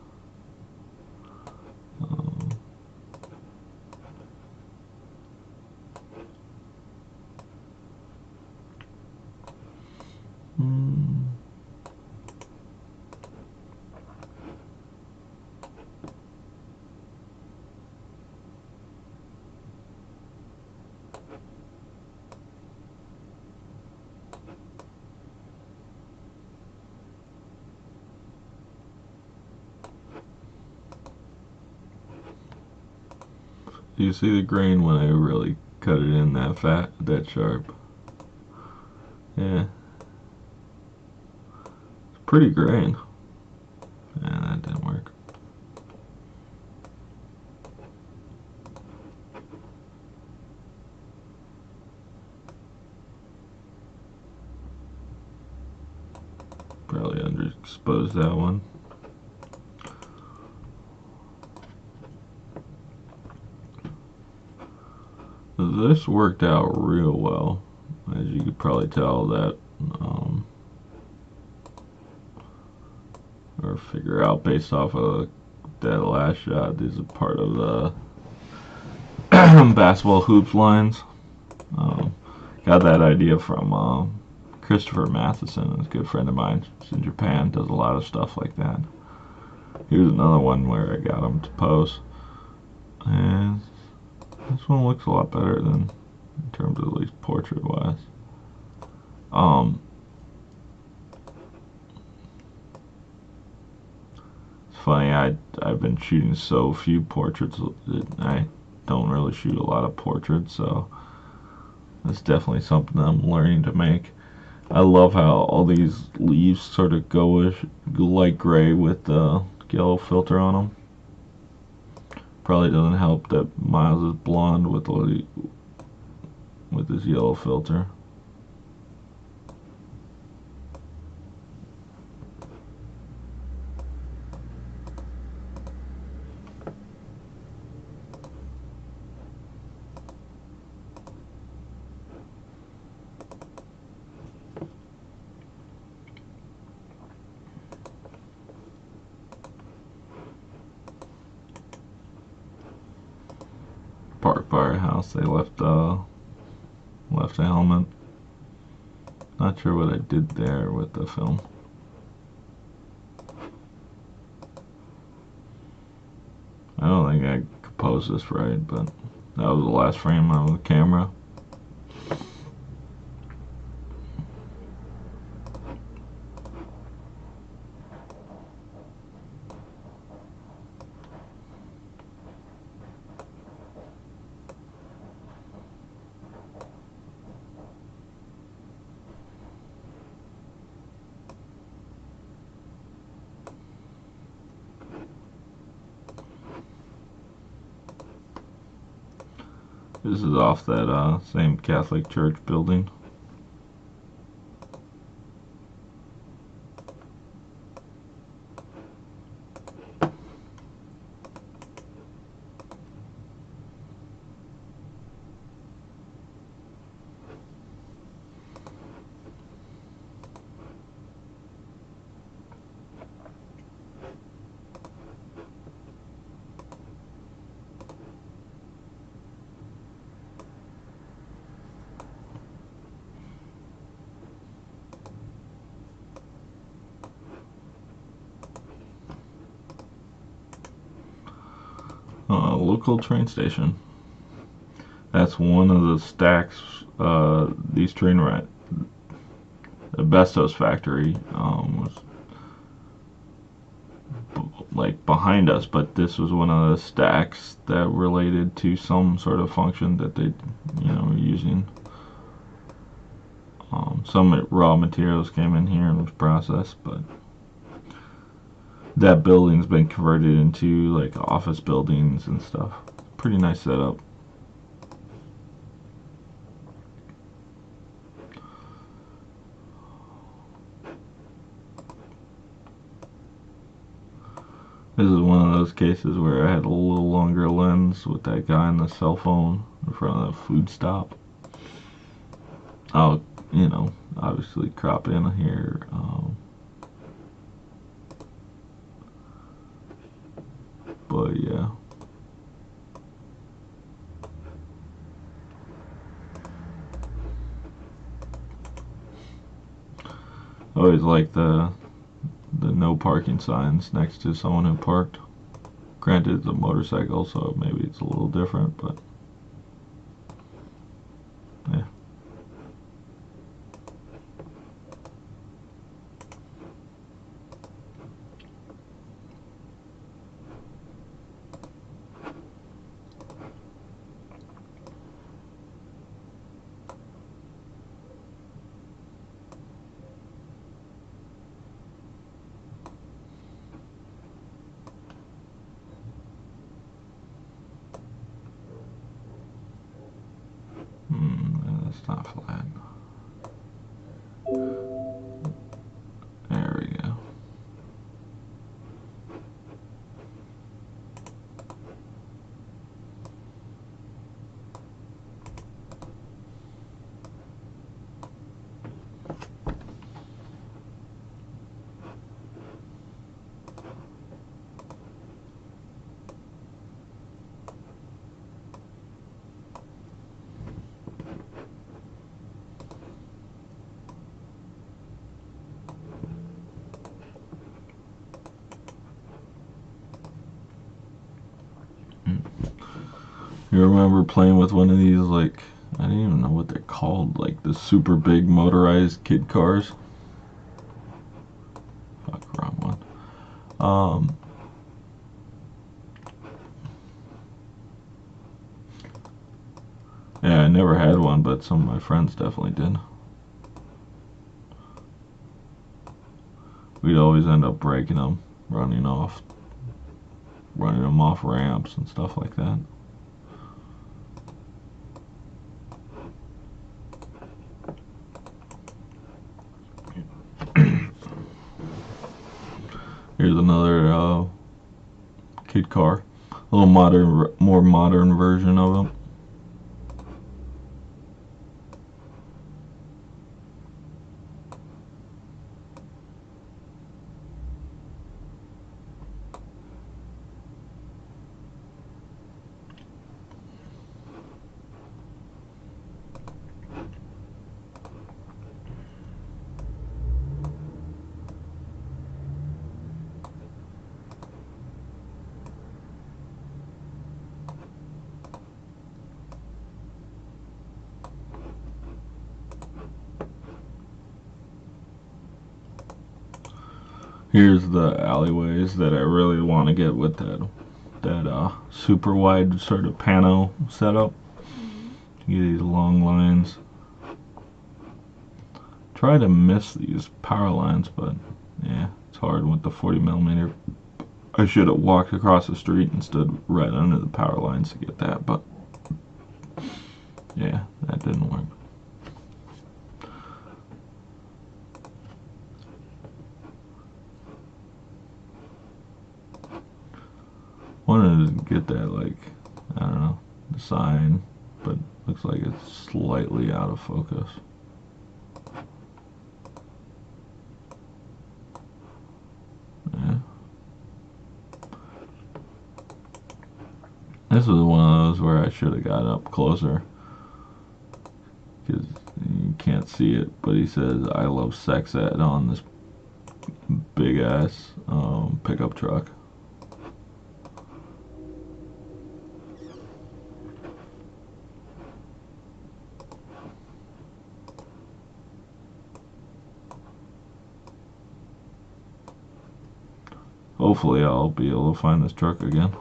You see the grain when I really cut it in that sharp. Yeah. It's pretty grain. Yeah, that didn't work. Probably underexposed that one. This worked out real well, as you could probably tell that, or figure out based off of that last shot. These are part of the basketball hoops lines. Got that idea from Christopher Matheson, a good friend of mine. He's in Japan, does a lot of stuff like that. Here's another one where I got him to pose, and this one looks a lot better than in terms of at least portrait wise. It's funny, I've been shooting so few portraits that I don't really shoot a lot of portraits, so it's definitely something I'm learning to make. I love how all these leaves sort of go light gray with the yellow filter on them. Probably doesn't help that Miles is blonde with his yellow filter. Parked by our house, they left a helmet. Not sure what I did there with the film. I don't think I composed this right, but that was the last frame on the camera. This is off that same Catholic church building. Local train station. That's one of the stacks. These train ride. The Bestos factory was like behind us, but this was one of the stacks that related to some sort of function that they, were using. Some raw materials came in here and was processed, but that building's been converted into like office buildings and stuff. Pretty nice setup. This is one of those cases where I had a little longer lens with that guy on the cell phone in front of the food stop. I'll, obviously crop in here. But yeah. I always like the no parking signs next to someone who parked. Granted, it's a motorcycle, so maybe it's a little different, but yeah. That's not flat. There we You remember playing with one of these, like, I don't even know what they're called, like the super big motorized kid cars? Fuck, wrong one. Yeah, I never had one, but some of my friends definitely did. We'd always end up breaking them, running them off ramps and stuff like that. Here's another kid car, a little more modern version of them. Here's the alleyways that I really want to get with that super wide sort of pano setup. You get these long lines. Try to miss these power lines, but yeah, it's hard with the 40mm. I should have walked across the street and stood right under the power lines to get that, but yeah, that didn't work. Wanted to get that, like, I don't know, the sign, but looks like it's slightly out of focus. Yeah. This was one of those where I should have got up closer, because you can't see it, but he says "I love sex ed" on this big ass pickup truck. Hopefully I'll be able to find this truck again.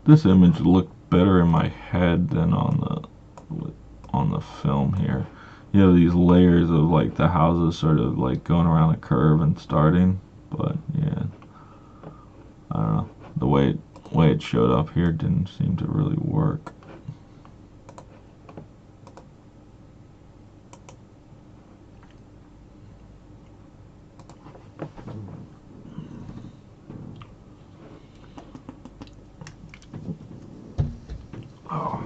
This image looked better in my head than on the film here. You have these layers of like the houses sort of like going around a curve and starting, but yeah, I don't know. The way it showed up here didn't seem to really work. Oh.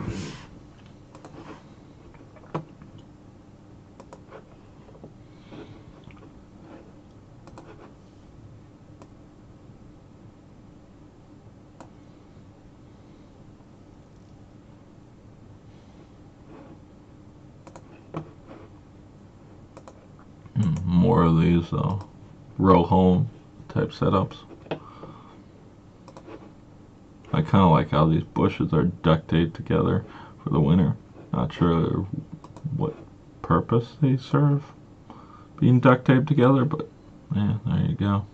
More of these row home type setups. I kind of like how these bushes are duct taped together for the winter. Not sure what purpose they serve being duct taped together, but yeah, there you go.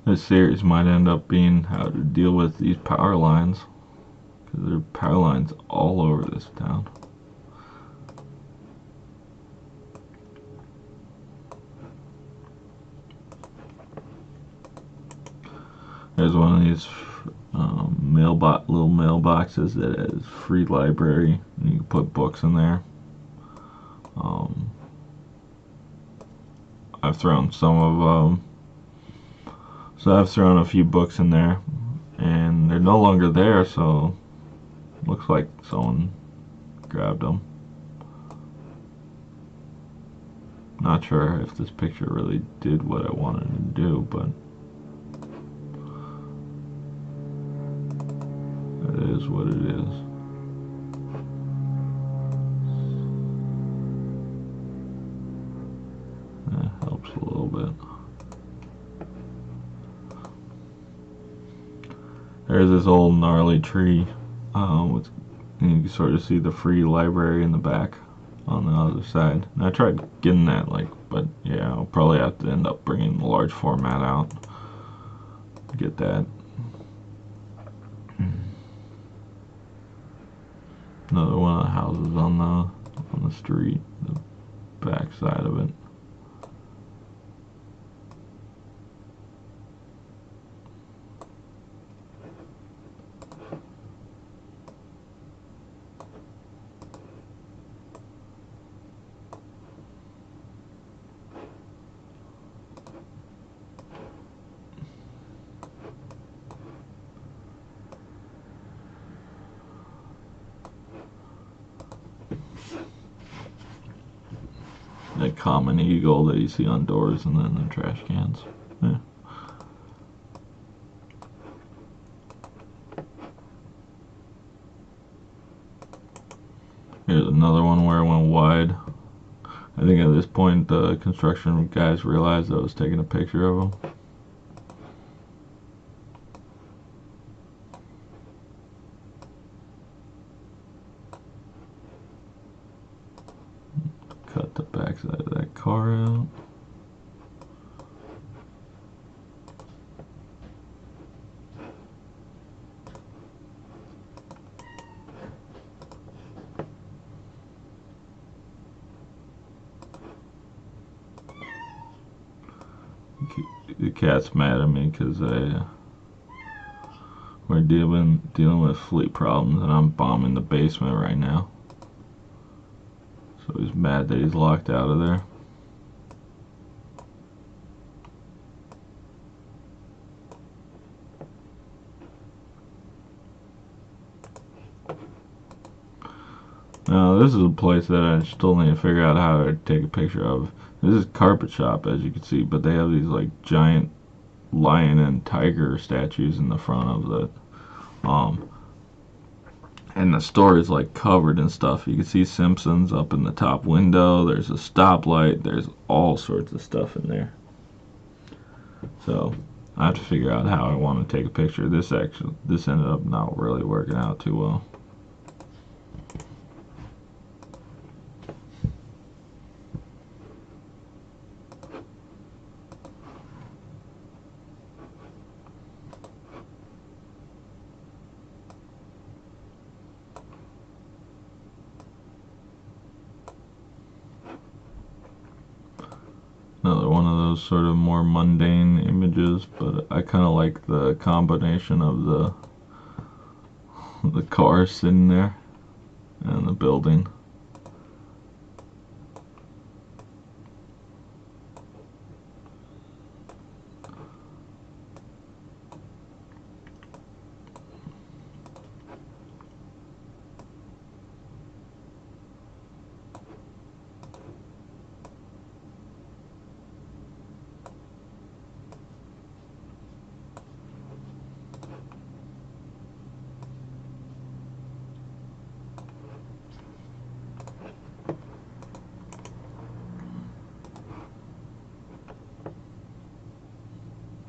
This series might end up being how to deal with these power lines, because there are power lines all over this town. There's one of these little mailboxes that has free library, and you can put books in there. I've thrown some of so I've thrown a few books in there, and they're no longer there, so looks like someone grabbed them. Not sure if this picture really did what I wanted to do, but it is what it is. That helps a little bit. There's this old gnarly tree and you can sort of see the free library in the back on the other side. And I tried getting that, but yeah, I'll probably have to end up bringing the large format out to get that. Another one of the houses on the street, the back side of it. That common eagle that you see on doors and then the trash cans. Yeah. Here's another one where I went wide. I think at this point the construction guys realized I was taking a picture of them. Cut the backside of that car out. The cat's mad at me because we're dealing with fleet problems and I'm bombing the basement right now. So he's mad that he's locked out of there. Now this is a place that I still need to figure out how to take a picture of. This is Carpet Shop, as you can see, but they have these like giant lion and tiger statues in the front of the and the store is like covered in stuff. You can see Simpsons up in the top window. There's a stoplight. There's all sorts of stuff in there. So I have to figure out how I want to take a picture. This ended up not really working out too well. Another one of those sort of more mundane images, but I kind of like the combination of the car sitting there and the building.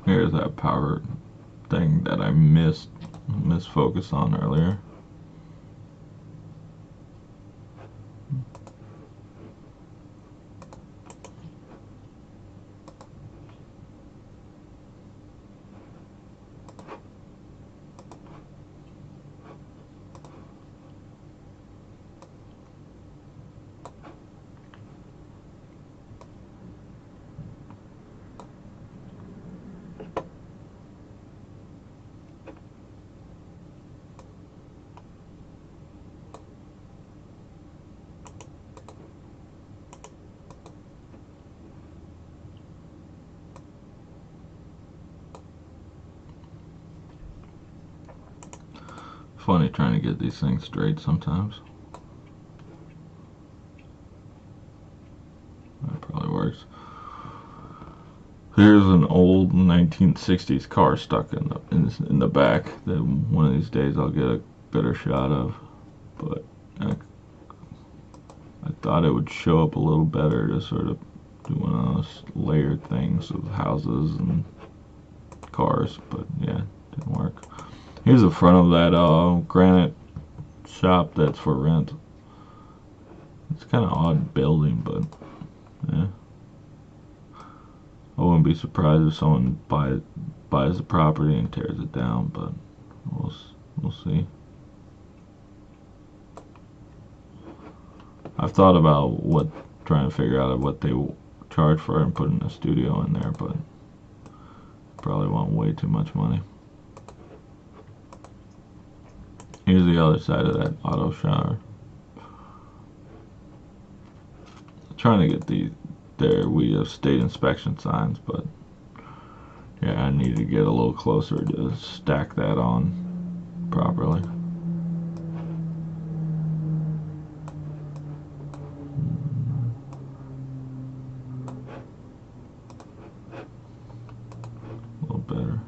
Here's that power thing that I misfocused on earlier. funny trying to get these things straight sometimes. That probably works. Here's an old 1960s car stuck in the back that one of these days I'll get a better shot of, but I thought it would show up a little better to sort of do one of those layered things of houses and cars, but yeah, didn't work. Here's the front of that granite shop that's for rent. It's kind of odd building, but yeah. I wouldn't be surprised if someone buys the property and tears it down, but we'll see. I've thought about trying to figure out what they charge for it and putting a studio in there, but probably want way too much money. Here's the other side of that auto shower. I'm trying to get we have state inspection signs, but yeah, I need to get a little closer to stack that on properly. A little better.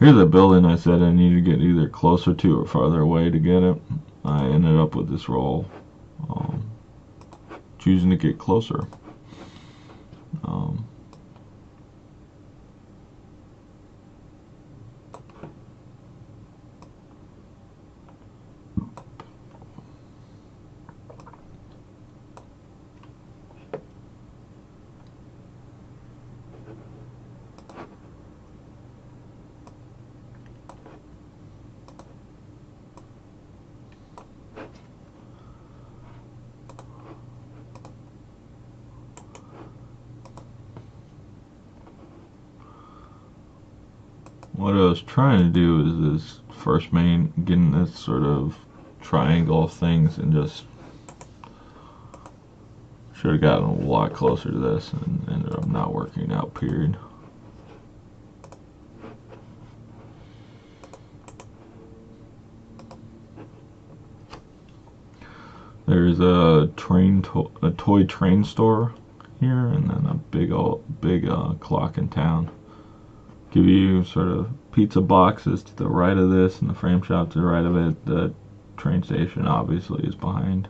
Here's a building I said I need to get either closer to or farther away to get it. I ended up with this roll, choosing to get closer. What I was trying to do is this first main, getting this sort of triangle of things, and just should have gotten a lot closer to this and ended up not working out, period. There's a toy train store here, and then a big clock in town. Give you sort of pizza boxes to the right of this, and the frame shop to the right of it. The train station obviously is behind.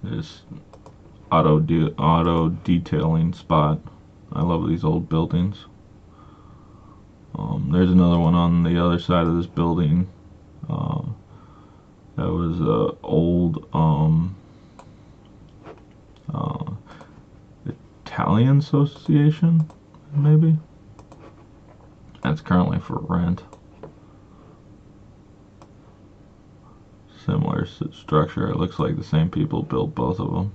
This auto detailing spot. I love these old buildings. There's another one on the other side of this building. That was a old Italian association, maybe. That's currently for rent. Similar structure. It looks like the same people built both of them.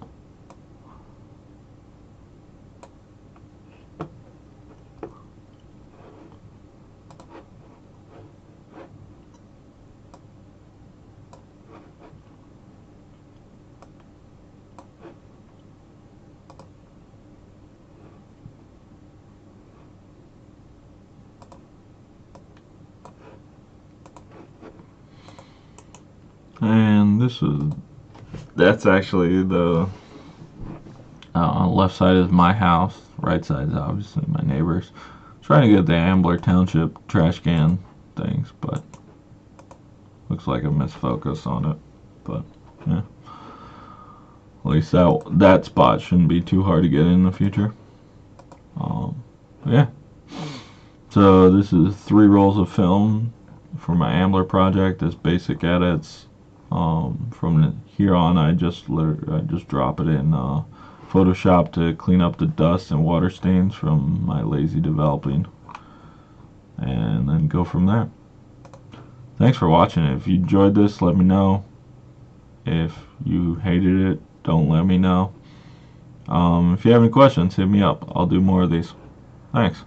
And that's actually the left side is my house, right side is obviously my neighbor's. Trying to get the Ambler Township trash can things, but looks like a misfocus on it. But yeah, at least that spot shouldn't be too hard to get in the future. Yeah, so this is 3 rolls of film for my Ambler project as basic edits. From here on, I just drop it in Photoshop to clean up the dust and water stains from my lazy developing, and then go from there. Thanks for watching. If you enjoyed this, let me know. If you hated it, don't let me know. If you have any questions, hit me up. I'll do more of these. Thanks.